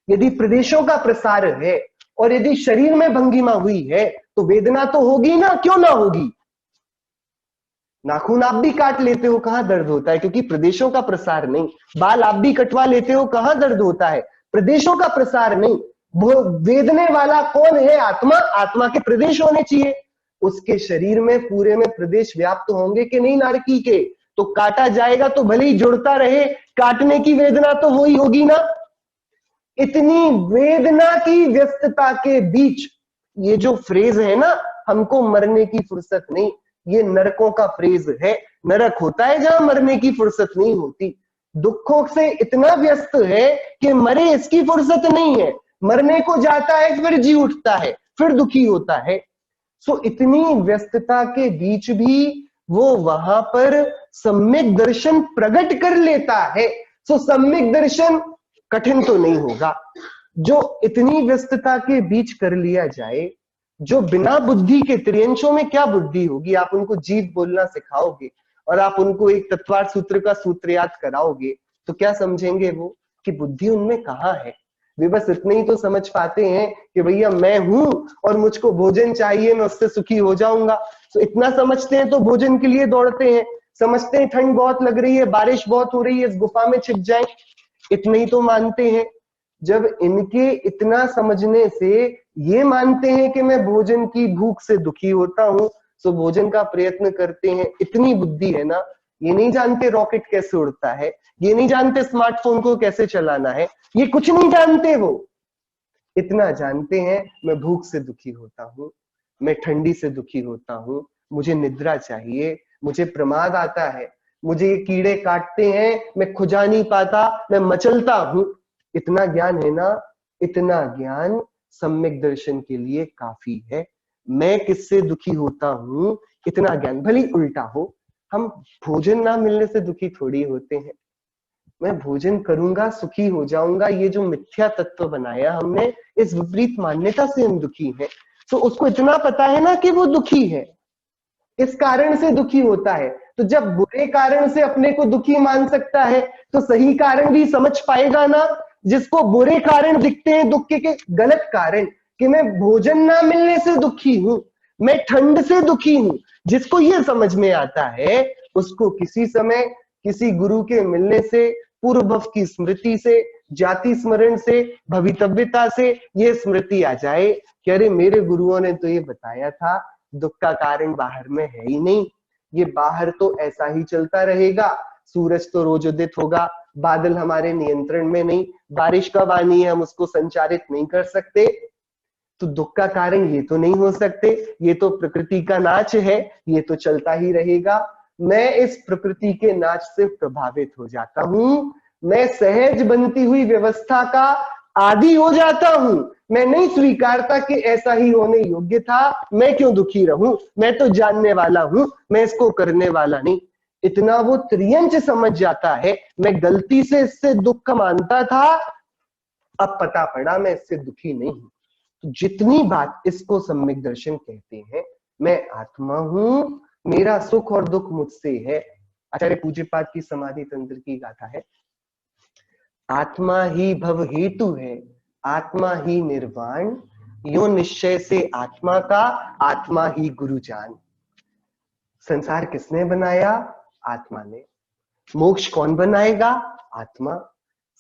यदि प्रदेशों का प्रसार है और यदि शरीर में भंगिमा हुई है तो वेदना तो होगी ना, क्यों ना होगी? नाखून आप भी काट लेते हो, कहां दर्द होता है? क्योंकि प्रदेशों का प्रसार नहीं। बाल आप भी कटवा लेते हो, कहां दर्द होता है? प्रदेशों का प्रसार नहीं। वो वेदने वाला कौन है? आत्मा। आत्मा के प्रदेश होने चाहिए, उसके शरीर में पूरे में प्रदेश व्याप्त होंगे कि नहीं नारकी के? तो काटा जाएगा तो भले ही जुड़ता रहे, काटने की वेदना तो वही होगी ना। इतनी वेदना की व्यस्तता के बीच ये जो फ्रेज है ना, हमको मरने की फुर्सत नहीं, ये नरकों का फ्रेज है। नरक होता है जहां मरने की फुर्सत नहीं होती। दुखों से इतना व्यस्त है कि मरे इसकी फुर्सत नहीं है, मरने को जाता है फिर जी उठता है, फिर दुखी होता है। सो इतनी व्यस्तता के बीच भी वो वहां पर सम्यक दर्शन प्रकट कर लेता है। सो सम्यक दर्शन कठिन तो नहीं होगा, जो इतनी व्यस्तता के बीच कर लिया जाए। जो बिना बुद्धि के, त्रियंशों में क्या बुद्धि होगी? आप उनको जीव बोलना सिखाओगे और आप उनको एक तत्वार्थ सूत्र का सूत्र याद कराओगे तो क्या समझेंगे वो? कि बुद्धि उनमें कहाँ है। वे बस इतने ही तो समझ पाते हैं कि भैया मैं हूं और मुझको भोजन चाहिए, मैं उससे सुखी हो जाऊंगा। तो इतना समझते हैं तो भोजन के लिए दौड़ते हैं। समझते हैं ठंड बहुत लग रही है, बारिश बहुत हो रही है, इस गुफा में छिप जाएं, इतने ही तो मानते हैं। जब इनके इतना समझने से ये मानते हैं कि मैं भोजन की भूख से दुखी होता हूं, तो भोजन का प्रयत्न करते हैं, इतनी बुद्धि है ना। ये नहीं जानते रॉकेट कैसे उड़ता है, ये नहीं जानते स्मार्टफोन को कैसे चलाना है, ये कुछ नहीं जानते। वो इतना जानते हैं मैं भूख से दुखी होता हूँ, मैं ठंडी से दुखी होता हूँ, मुझे निद्रा चाहिए, मुझे प्रमाद आता है, मुझे ये कीड़े काटते हैं, मैं खुजा नहीं पाता, मैं मचलता हूं। इतना ज्ञान है ना, इतना ज्ञान सम्यक दर्शन के लिए काफी है। मैं किससे दुखी होता हूं, इतना ज्ञान भले उल्टा हो। हम भोजन ना मिलने से दुखी थोड़ी होते हैं, मैं भोजन करूंगा सुखी हो जाऊंगा, ये जो मिथ्या तत्व बनाया हमने, इस विपरीत मान्यता से हम दुखी हैं। तो उसको इतना पता है ना कि वो दुखी है, इस कारण से दुखी होता है। तो जब बुरे कारण से अपने को दुखी मान सकता है, तो सही कारण भी समझ पाएगा ना। जिसको बुरे कारण दिखते हैं दुख के गलत कारण, कि मैं भोजन ना मिलने से दुखी हूं, मैं ठंड से दुखी हूं, जिसको ये समझ में आता है, उसको किसी समय किसी गुरु के मिलने से, पूर्व भव की स्मृति से, जाति स्मरण से, भवितव्यता से ये स्मृति आ जाए कि अरे मेरे गुरुओं ने तो ये बताया था, दुख का कारण बाहर में है ही नहीं, ये बाहर तो ऐसा ही चलता रहेगा, सूरज तो रोज उदित होगा, बादल हमारे नियंत्रण में नहीं, बारिश कब आनी है हम उसको संचारित नहीं कर सकते, तो दुख का कारण ये तो नहीं हो सकते, ये तो प्रकृति का नाच है, ये तो चलता ही रहेगा। मैं इस प्रकृति के नाच से प्रभावित हो जाता हूं, मैं सहज बनती हुई व्यवस्था का आदी हो जाता हूं, मैं नहीं स्वीकारता कि ऐसा ही होने योग्य था, मैं क्यों दुखी रहूं, मैं तो जानने वाला हूं, मैं इसको करने वाला नहीं। इतना वो त्रियंच समझ जाता है, मैं गलती से इससे दुख मानता था, अब पता पड़ा मैं इससे दुखी नहीं हूं। तो जितनी बात इसको सम्यक दर्शन कहते हैं, मैं आत्मा हूं, मेरा सुख और दुख मुझसे है। आचार्य पूज्यपाद की समाधि तंत्र की गाथा है, आत्मा ही भव हेतु है, आत्मा ही निर्वाण, यो निश्चय से आत्मा का, आत्मा ही गुरु जान। संसार किसने बनाया? आत्मा ने। मोक्ष कौन बनाएगा? आत्मा।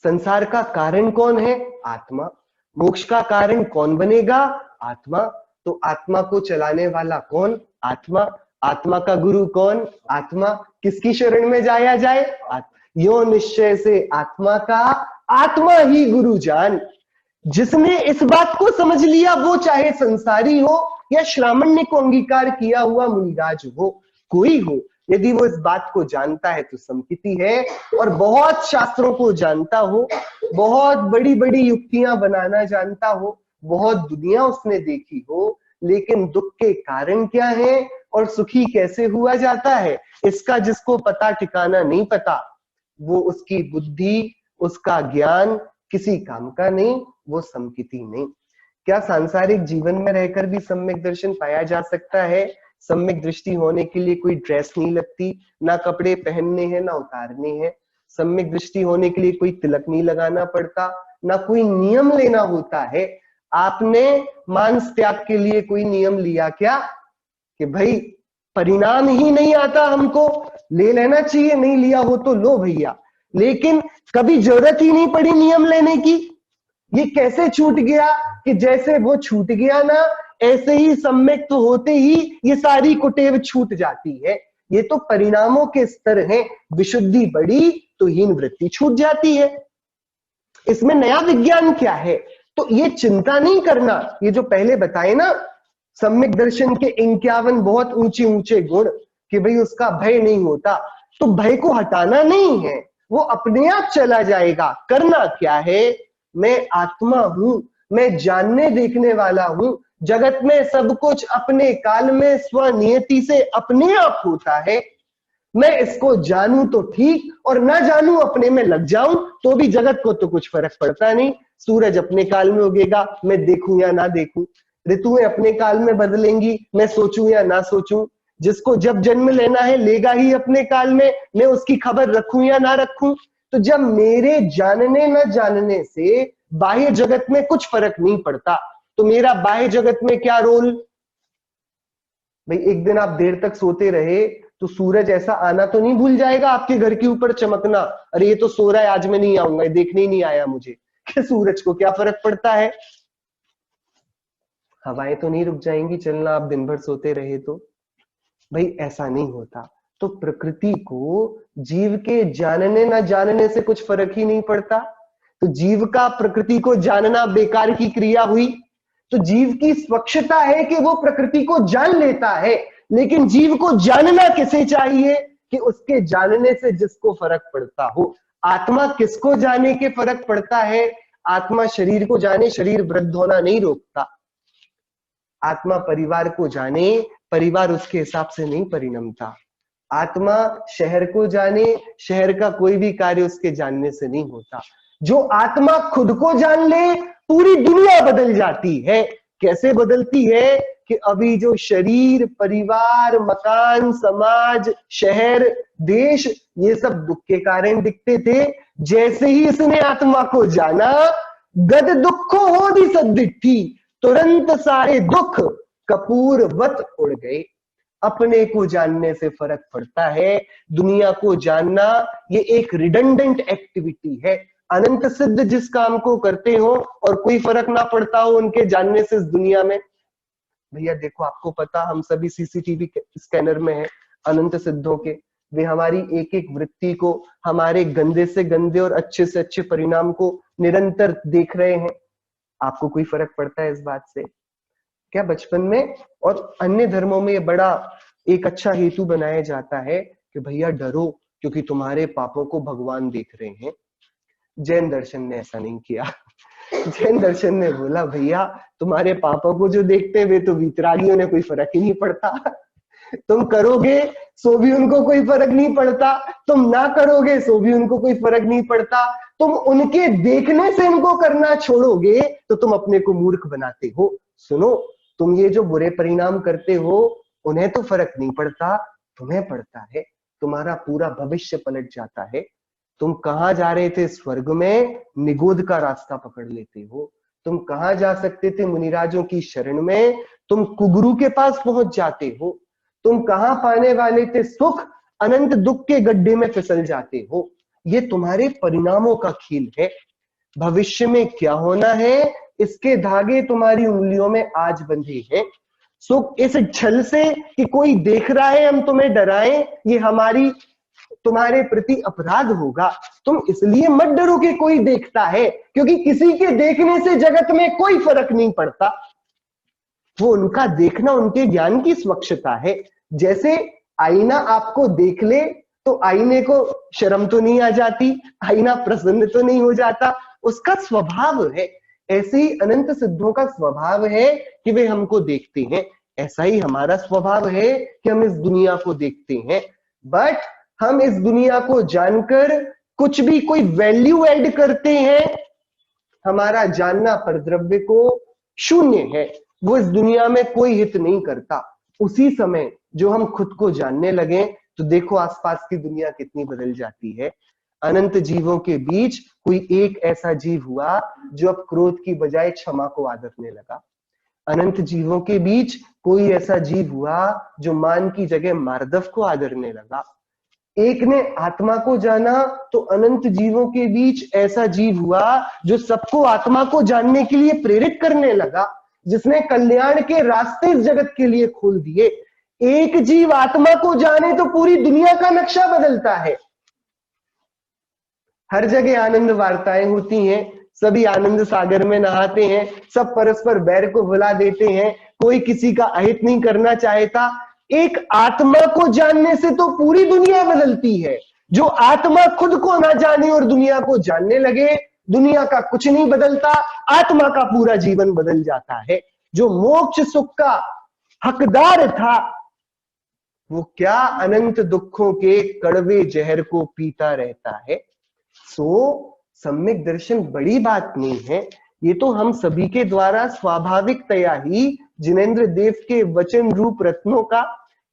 संसार का कारण कौन है? आत्मा। मोक्ष का कारण कौन बनेगा? आत्मा। तो आत्मा को चलाने वाला कौन? आत्मा। आत्मा का गुरु कौन? आत्मा। किसकी शरण में जाया जाए? यो निश्चय से आत्मा का, आत्मा ही गुरु जान। जिसने इस बात को समझ लिया, वो चाहे संसारी हो या श्रामण्य को अंगीकार किया हुआ मुनिराज हो, कोई हो, यदि वो इस बात को जानता है तो समकिति है। और बहुत शास्त्रों को जानता हो, बहुत बड़ी बड़ी युक्तियां बनाना जानता हो, बहुत दुनिया उसने देखी हो, लेकिन दुख के कारण क्या है और सुखी कैसे हुआ जाता है, इसका जिसको पता ठिकाना नहीं पता, वो उसकी बुद्धि, उसका ज्ञान किसी काम का नहीं, वो समकिति नहीं। क्या सांसारिक जीवन में रहकर भी सम्यक दर्शन पाया जा सकता है? सम्यक दृष्टि होने के लिए कोई ड्रेस नहीं लगती, ना कपड़े पहनने हैं ना उतारने हैं। सम्यक दृष्टि होने के लिए कोई तिलक नहीं लगाना पड़ता, ना कोई नियम लेना होता है। आपने मांस त्याग के लिए कोई नियम लिया क्या कि भाई परिणाम ही नहीं आता हमको, ले लेना चाहिए, नहीं लिया हो तो लो भैया, लेकिन कभी जरूरत ही नहीं पड़ी नियम लेने की। ये कैसे छूट गया कि जैसे वो छूट गया ना, ऐसे ही सम्यक तो होते ही ये सारी कुटेव छूट जाती है। ये तो परिणामों के स्तर हैं, विशुद्धि बढ़ी तो हीन वृत्ति छूट जाती है। इसमें नया विज्ञान क्या है? तो ये चिंता नहीं करना, ये जो पहले बताए ना सम्यक दर्शन के 51 बहुत ऊंचे ऊंचे गुण, कि भाई उसका भय नहीं होता, तो भय को हटाना नहीं है, वो अपने आप चला जाएगा। करना क्या है? मैं आत्मा हूं, मैं जानने देखने वाला हूं, जगत में सब कुछ अपने काल में स्वनियति से अपने आप होता है। मैं इसको जानूं तो ठीक, और ना जानूं अपने में लग जाऊं तो भी जगत को तो कुछ फर्क पड़ता नहीं। सूरज अपने काल में उगेगा, मैं देखूं या ना देखूं, ऋतुएं अपने काल में बदलेंगी, मैं सोचूं या ना सोचूं, जिसको जब जन्म लेना है लेगा ही अपने काल में, मैं उसकी खबर रखूं या ना रखूं। तो जब मेरे जानने न जानने से बाह्य जगत में कुछ फर्क नहीं पड़ता, तो मेरा बाह्य जगत में क्या रोल? भाई एक दिन आप देर तक सोते रहे तो सूरज ऐसा आना तो नहीं भूल जाएगा आपके घर के ऊपर चमकना, अरे ये तो सो रहा है आज मैं नहीं आऊंगा, ये देखने ही नहीं आया मुझे, कि सूरज को क्या फर्क पड़ता है। हवाएं तो नहीं रुक जाएंगी चलना आप दिन भर सोते रहे तो। भाई ऐसा नहीं होता। तो प्रकृति को जीव के जानने ना जानने से कुछ फर्क ही नहीं पड़ता। तो जीव का प्रकृति को जानना बेकार की क्रिया हुई। तो जीव की स्वच्छता है कि वो प्रकृति को जान लेता है, लेकिन जीव को जानना किसे चाहिए कि उसके जानने से जिसको फर्क पड़ता हो। आत्मा किसको जाने के फर्क पड़ता है? आत्मा शरीर को जाने, शरीर वृद्ध होना नहीं रोकता। आत्मा परिवार को जाने, परिवार उसके हिसाब से नहीं परिणमता। आत्मा शहर को जाने, शहर का कोई भी कार्य उसके जानने से नहीं होता। जो आत्मा खुद को जान ले, पूरी दुनिया बदल जाती है। कैसे बदलती है कि अभी जो शरीर, परिवार, मकान, समाज, शहर, देश, ये सब दुख के कारण दिखते थे, जैसे ही इसने आत्मा को जाना, गद दुखो होदि सद्दिट्ठी, तुरंत सारे दुख कपूरवत उड़ गए। अपने को जानने से फर्क पड़ता है। दुनिया को जानना ये एक रिडंडेंट एक्टिविटी है। अनंत सिद्ध जिस काम को करते हो और कोई फर्क ना पड़ता हो उनके जानने से इस दुनिया में। भैया देखो, आपको पता हम सभी सीसीटीवी स्कैनर में हैं अनंत सिद्धों के। वे हमारी एक एक वृत्ति को, हमारे गंदे से गंदे और अच्छे से अच्छे परिणाम को निरंतर देख रहे हैं। आपको कोई फर्क पड़ता है इस बात से क्या? बचपन में और अन्य धर्मों में बड़ा एक अच्छा हेतु बनाया जाता है कि भैया डरो क्योंकि तुम्हारे पापों को भगवान देख रहे हैं। जैन दर्शन ने ऐसा नहीं किया। जैन दर्शन ने बोला भैया तुम्हारे पापों को जो देखते हैं वे तो वीतरागियों ने, कोई फर्क ही नहीं पड़ता। तुम करोगे सो भी उनको कोई फर्क नहीं पड़ता, तुम ना करोगे सो भी उनको कोई फर्क नहीं पड़ता। तुम उनके देखने से इनको करना छोड़ोगे तो तुम अपने को मूर्ख बनाते हो। सुनो, तुम ये जो बुरे परिणाम करते हो उन्हें तो फर्क नहीं पड़ता, तुम्हें पड़ता है। तुम्हारा पूरा भविष्य पलट जाता है। तुम कहां जा रहे थे? स्वर्ग में, निगोद का रास्ता पकड़ लेते हो। तुम कहां जा सकते थे? मुनिराजों की शरण में, तुम कुगुरु के पास पहुंच जाते हो। तुम कहां पाने वाले थे सुख? अनंत दुख के गड्ढे में फिसल जाते हो। ये तुम्हारे परिणामों का खेल है। भविष्य में क्या होना है इसके धागे तुम्हारी उंगलियों में आज बंधे हैं। सो इस छल से कि कोई देख रहा है हम तुम्हें डराएं, ये हमारी तुम्हारे प्रति अपराध होगा। तुम इसलिए मत डरो कि कोई देखता है, क्योंकि किसी के देखने से जगत में कोई फर्क नहीं पड़ता। वो उनका देखना उनके ज्ञान की स्वच्छता है। जैसे आईना आपको देख ले तो आईने को शर्म तो नहीं आ जाती, आईना प्रसन्न तो नहीं हो जाता, उसका स्वभाव है। ऐसे ही अनंत सिद्धों का स्वभाव है कि वे हमको देखते हैं। ऐसा ही हमारा स्वभाव है कि हम इस दुनिया को देखते हैं। बट हम इस दुनिया को जानकर कुछ भी कोई वैल्यू ऐड करते हैं, हमारा जानना परद्रव्य को शून्य है। वो इस दुनिया में कोई हित नहीं करता। उसी समय जो हम खुद को जानने लगे तो देखो आसपास की दुनिया कितनी बदल जाती है। अनंत जीवों के बीच कोई एक ऐसा जीव हुआ जो अब क्रोध की बजाय क्षमा को आदरने लगा। अनंत जीवों के बीच कोई ऐसा जीव हुआ जो मान की जगह मार्दव को आदरने लगा। एक ने आत्मा को जाना तो अनंत जीवों के बीच ऐसा जीव हुआ जो सबको आत्मा को जानने के लिए प्रेरित करने लगा, जिसने कल्याण के रास्ते इस जगत के लिए खोल दिए। एक जीव आत्मा को जाने तो पूरी दुनिया का नक्शा बदलता है। हर जगह आनंद वार्ताएं होती हैं, सभी आनंद सागर में नहाते हैं, सब परस्पर बैर को भुला देते हैं, कोई किसी का अहित नहीं करना चाहता। एक आत्मा को जानने से तो पूरी दुनिया बदलती है। जो आत्मा खुद को ना जाने और दुनिया को जानने लगे, दुनिया का कुछ नहीं बदलता, आत्मा का पूरा जीवन बदल जाता है। जो मोक्ष सुख का हकदार था वो क्या अनंत दुखों के कड़वे जहर को पीता रहता है। सो सम्यक दर्शन बड़ी बात नहीं है। ये तो हम सभी के द्वारा स्वाभाविकतया ही जिनेंद्र देव के वचन रूप रत्नों का,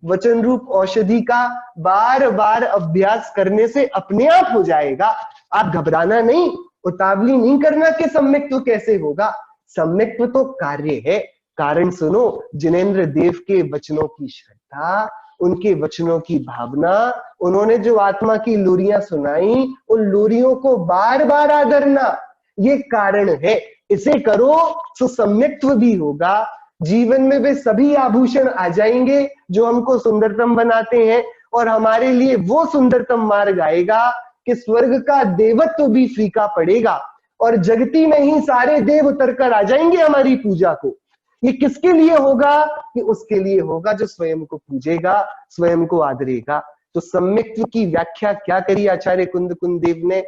वचन रूप औषधि का बार बार अभ्यास करने से अपने आप हो जाएगा। आप घबराना नहीं, उतावली नहीं करना कि सम्यक्त्व कैसे होगा। सम्यक्त्व तो कार्य है। कारण सुनो, जिनेंद्र देव के वचनों की श्रद्धा उनके वचनों की भावना, उन्होंने जो आत्मा की लोरियां सुनाई, उन लोरियों को बार बार आदरना, ये कारण है। इसे करो तो सम्यक्त्व भी होगा, जीवन में वे सभी आभूषण आ जाएंगे जो हमको सुंदरतम बनाते हैं, और हमारे लिए वो सुंदरतम मार्ग आएगा कि स्वर्ग का देवत्व भी फीका पड़ेगा और जगती में ही सारे देव उतर कर आ जाएंगे हमारी पूजा को। ये किसके लिए होगा? कि उसके लिए होगा जो स्वयं को पूजेगा, स्वयं को आदरेगा। तो सम्यक्त्व की व्याख्या क्या करी आचार्य कुंद देव ने?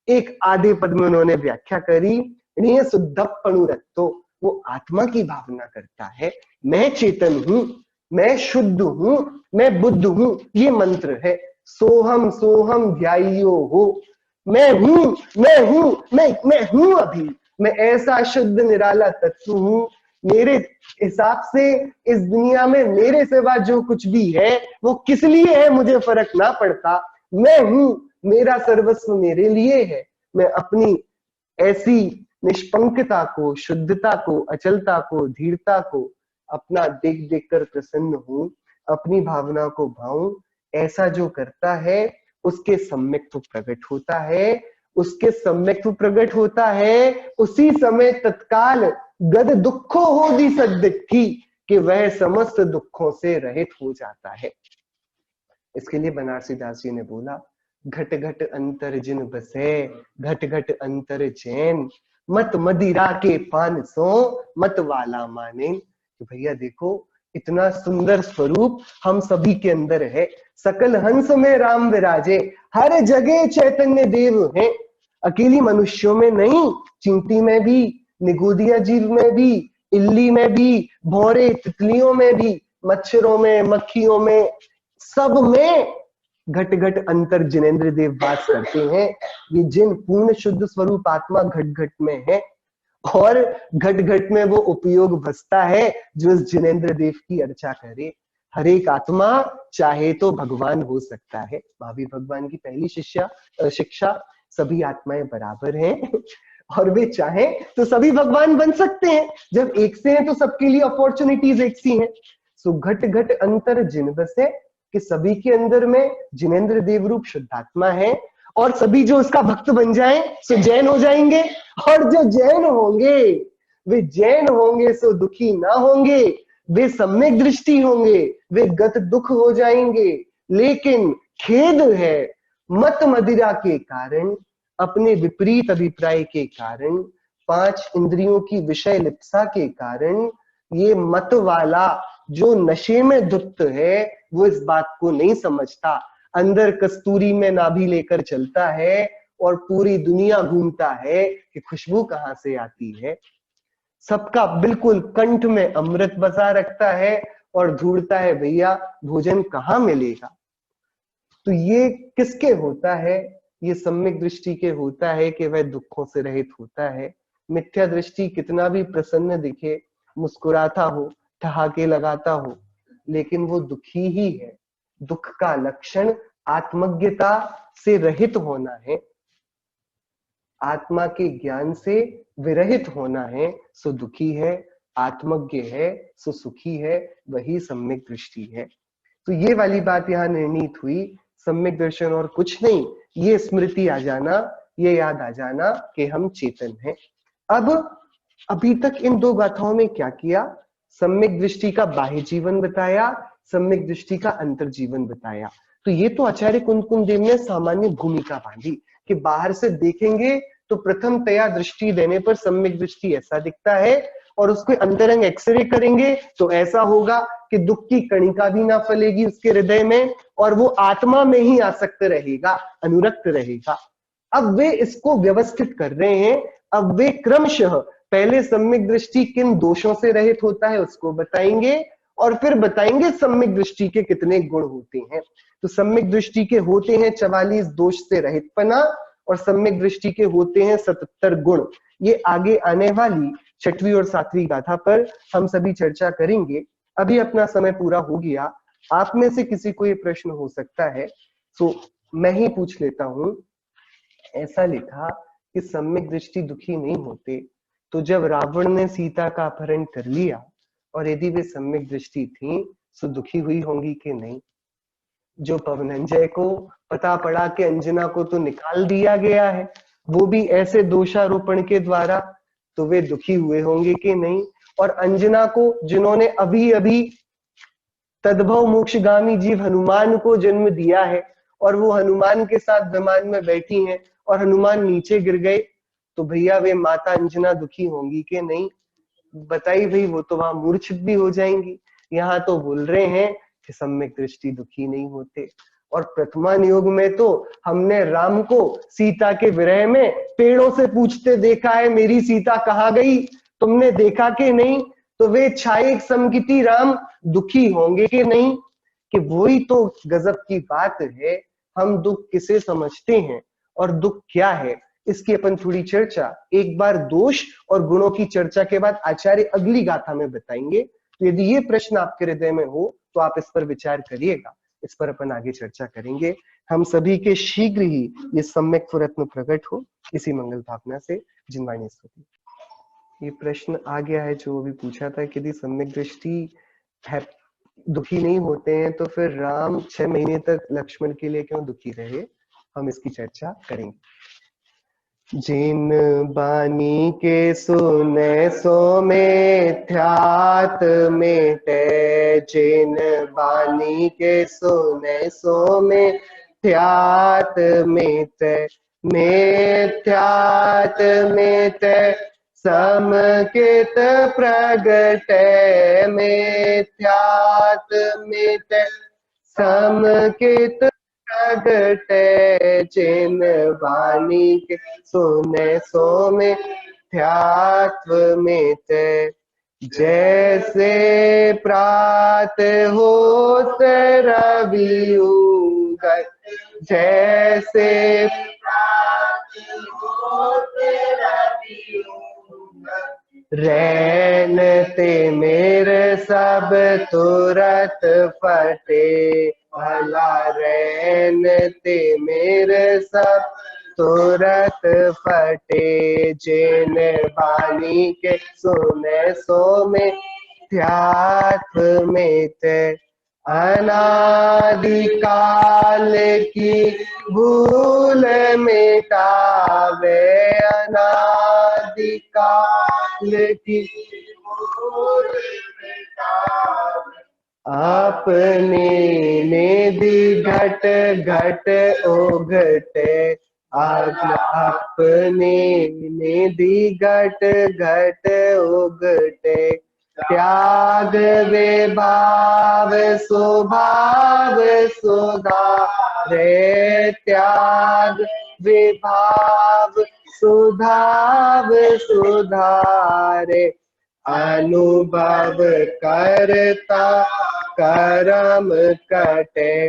एक आधे पद में उन्होंने व्याख्या करी, ऋण शुद्धपणुरत्तो, वो आत्मा की भावना करता है, मैं चेतन हूं, मैं शुद्ध हूं, मैं बुद्ध हूं, ये मंत्र है। सोहम सोहम ध्यायो हो, मैं हूं, मैं हूं, मैं हूं, अभी मैं ऐसा शुद्ध निराला तत्व हूं, मेरे हिसाब से इस दुनिया में मेरे सिवा जो कुछ भी है वो किस लिए है मुझे फर्क ना पड़ता, मैं हूं, मेरा सर्वस्व मेरे लिए है। मैं अपनी ऐसी निष्पंकता को, शुद्धता को, अचलता को, धीरता को अपना देख देख कर प्रसन्न हूं, अपनी भावना को भाऊं, ऐसा जो करता है उसके सम्यक्त्व प्रकट होता है, उसके सम्यक्त्व प्रकट होता है। उसी समय तत्काल गद दुखो हो दी सद्दिट्ठी, कि वह समस्त दुखों से रहित हो जाता है। इसके लिए बनारसी दास जी ने बोला, घट घट अंतर जिन बसे, घट घट अंतर चैन, मत मदिरा के पान सो, मत वाला माने। तो भैया देखो, इतना सुंदर स्वरूप हम सभी के अंदर है। सकल हंस में राम विराजे, हर जगह चैतन्य देव है। अकेली मनुष्यों में नहीं, चींटी में भी, निगोदिया जीव में भी, इल्ली में भी, भौरे तितलियों में भी, मच्छरों में, मक्खियों में, सब में घट घट अंतर जिनेन्द्र देव वास करते हैं। ये जिन पूर्ण शुद्ध स्वरूप आत्मा घट घट में है, और घट घट में वो उपयोग बसता है जो इस जिनेन्द्र देव की अर्चा करे। हर एक आत्मा चाहे तो भगवान हो सकता है। महावीर भगवान की पहली शिक्षा, सभी आत्माएं बराबर हैं और वे चाहें तो सभी भगवान बन सकते हैं। जब एक से हैं तो सबके लिए अपॉर्चुनिटीज एक सी हैं। सो घट घट अंतर जिन बसे, कि सभी के अंदर में जिनेन्द्र देव रूप शुद्धात्मा है, और सभी जो उसका भक्त बन जाएं सो जैन हो जाएंगे, और जो जैन होंगे वे जैन होंगे सो दुखी ना होंगे, वे सम्यक दृष्टि होंगे, वे गत दुख हो जाएंगे। लेकिन खेद है, मत मदिरा के कारण, अपने विपरीत अभिप्राय के कारण, 5 इंद्रियों की विषय लिप्सा के कारण, ये मत वाला जो नशे में धुत है वो इस बात को नहीं समझता। अंदर कस्तूरी में नाभि लेकर चलता है और पूरी दुनिया घूमता है कि खुशबू कहां से आती है। सबका बिल्कुल कंठ में अमृत बसा रखता है और ढूंढता है भैया भोजन कहाँ मिलेगा। तो ये किसके होता है? ये सम्यक दृष्टि के होता है कि वह दुखों से रहित होता है। मिथ्या दृष्टि कितना भी प्रसन्न दिखे, मुस्कुराता हो, ठहाके लगाता हो, लेकिन वो दुखी ही है। दुख का लक्षण आत्मज्ञता से रहित होना है, आत्मा के ज्ञान से विरहित होना है, सो दुखी है। आत्मज्ञ है सो सुखी है, वही सम्यक दृष्टि है। तो ये वाली बात यहाँ निर्णीत हुई, सम्यक दर्शन और कुछ नहीं, ये स्मृति आ जाना, ये याद आ जाना कि हम चेतन हैं। अब अभी तक इन 2 गाथाओं में क्या किया? सम्यक दृष्टि का बाह्य जीवन बताया, सम्यक दृष्टि का अंतर जीवन बताया। तो ये तो आचार्य कुंद देव ने सामान्य भूमिका बांधी कि बाहर से देखेंगे तो प्रथमतया दृष्टि देने पर सम्यक दृष्टि ऐसा दिखता है, और उसके अंतरंग एक्सरे करेंगे तो ऐसा होगा कि दुख की कणिका भी ना फलेगी उसके हृदय में, और वो आत्मा में ही आसक्त रहेगा, अनुरक्त रहेगा। अब वे इसको व्यवस्थित कर रहे हैं। अब वे क्रमशः पहले सम्यक दृष्टि किन दोषों से रहित होता है उसको बताएंगे, और फिर बताएंगे सम्यक दृष्टि के कितने गुण होते हैं। तो सम्यक दृष्टि के होते हैं 44 दोष से रहितपना, और सम्यक दृष्टि के होते हैं 77 गुण। ये आगे आने वाली 6वीं और 7वीं गाथा पर हम सभी चर्चा करेंगे। अभी अपना समय पूरा हो गया। आप में से किसी को ये प्रश्न हो सकता है, तो मैं ही पूछ लेता हूं। ऐसा लिखा कि सम्यक दृष्टि दुखी नहीं होते, तो जब रावण ने सीता का अपहरण कर लिया और यदि वे सम्यक दृष्टि थी तो दुखी हुई होंगी कि नहीं? जो पवनंजय को पता पड़ा कि अंजना को तो निकाल दिया गया है, वो भी ऐसे दोषारोपण के द्वारा, तो वे दुखी हुए होंगे कि नहीं। और अंजना को जिन्होंने अभी अभी तद्भव मोक्षगामी जीव हनुमान को जन्म दिया है, और वो हनुमान के साथ विमान में बैठी हैं और हनुमान नीचे गिर गए, तो भैया वे माता अंजना दुखी होंगी कि नहीं? बताइए भाई, वो तो वहां मूर्छित भी हो जाएंगी। यहाँ तो बोल रहे हैं कि सम्यक दृष्टि दुखी नहीं होते। और प्रथमान युग में तो हमने राम को सीता के विरह में पेड़ों से पूछते देखा है, मेरी सीता कहाँ गई, तुमने देखा कि नहीं? तो वे छाये समकिति राम दुखी होंगे कि नहीं? कि वही तो गजब की बात है। हम दुख किसे समझते हैं और दुख क्या है, इसकी अपन थोड़ी चर्चा एक बार दोष और गुणों की चर्चा के बाद आचार्य अगली गाथा में बताएंगे। तो यदि ये प्रश्न आपके हृदय में हो तो आप इस पर विचार करिएगा, इस पर अपन आगे चर्चा करेंगे। हम सभी के शीघ्र ही ये सम्यक स्वरत्न प्रकट हो, इसी मंगल भावना से जिनवाणी स्तुति। ये प्रश्न आ गया है जो भी पूछा था कि यदि सम्यक दृष्टि है, दुखी नहीं होते हैं, तो फिर राम 6 महीने तक लक्ष्मण के लिए क्यों दुखी रहे? हम इसकी चर्चा करेंगे। जिन बानी के सुने सो मिथ्यात मिटे, जिन बानी के सुने सो मिथ्यात मिटे, मिथ्यात मिटे समकित प्रगटे, मिथ्यात मिटे समकित प्रगटे, जिन वाणी के सुने सो मिथ्यात्व मिटे, जैसे प्रात होत रवि उगय, जैसे प्रात होत रवि उगय, रैन ते मेरे सब तुरत फटे, भला रैन ते मेरे सब तुरत फटे, जिन वाणी के सुने सो मिथ्यात्व मिटे, अनादि काल की भूल मिटावे, अनादि काल की भूल मिटावे, अपने निधि घट घट ओघटे, अपने निधि घट घट ओघटे, त्याग विभाव स्वभाव सुधारे, त्याग विभाव सुधाव सुधारे, अनुभव करता करम कटे,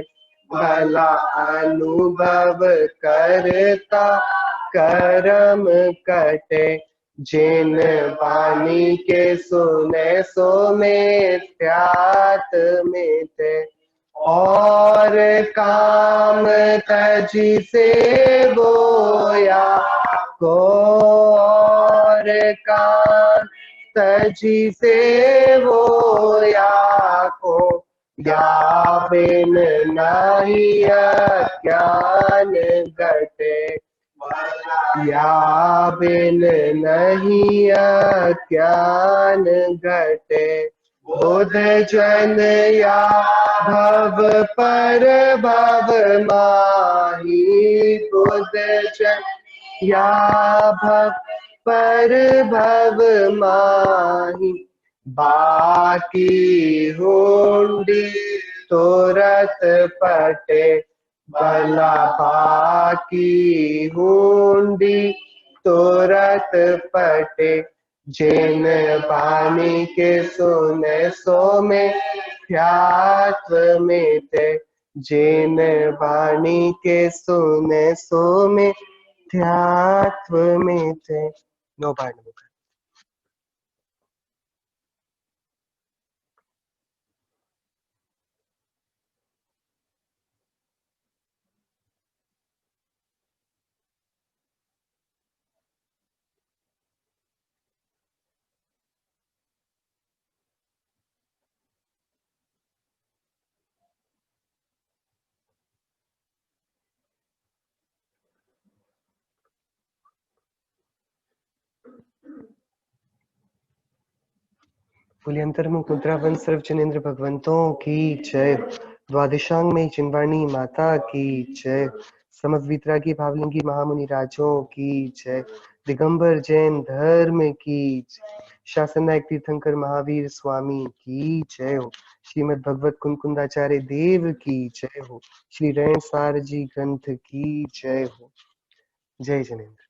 भला अनुभव करता करम कटे, जिन वाणी के सुने सो मिथ्यात मिटे, और काम तजी से बोया को, और काम तजी से बोया को, या बिन नहीं ज्ञान घटे, या बिन नहीं ज्ञान घटे, बुध जन या भव पर भव माही, बुध जन या भव पर भव माही, बाकी हुंडी तुरत पटे, भला बाकी हुंडी तुरत पटे, जिन वाणी के सुने सो मिथ्यात्व मिटे, जिन वाणी के सुने सो मिथ्यात्व मिटे। नो पार्ट। बोलिए अंतर्मुख मुद्रावन सर्व जनेन्द्र भगवंतों की जय। द्वादशांग में चिन्वाणी माता की जय। समस्त वितरागी भावलिंगी महामुनि राजों की जय। दिगंबर जैन धर्म की जय। शासन नायक तीर्थंकर महावीर स्वामी की जय हो। श्रीमद् भगवत कुंकुंदाचार्य देव की जय हो। श्री रैन सार जी ग्रंथ की जय हो। जय जनेन्द्र।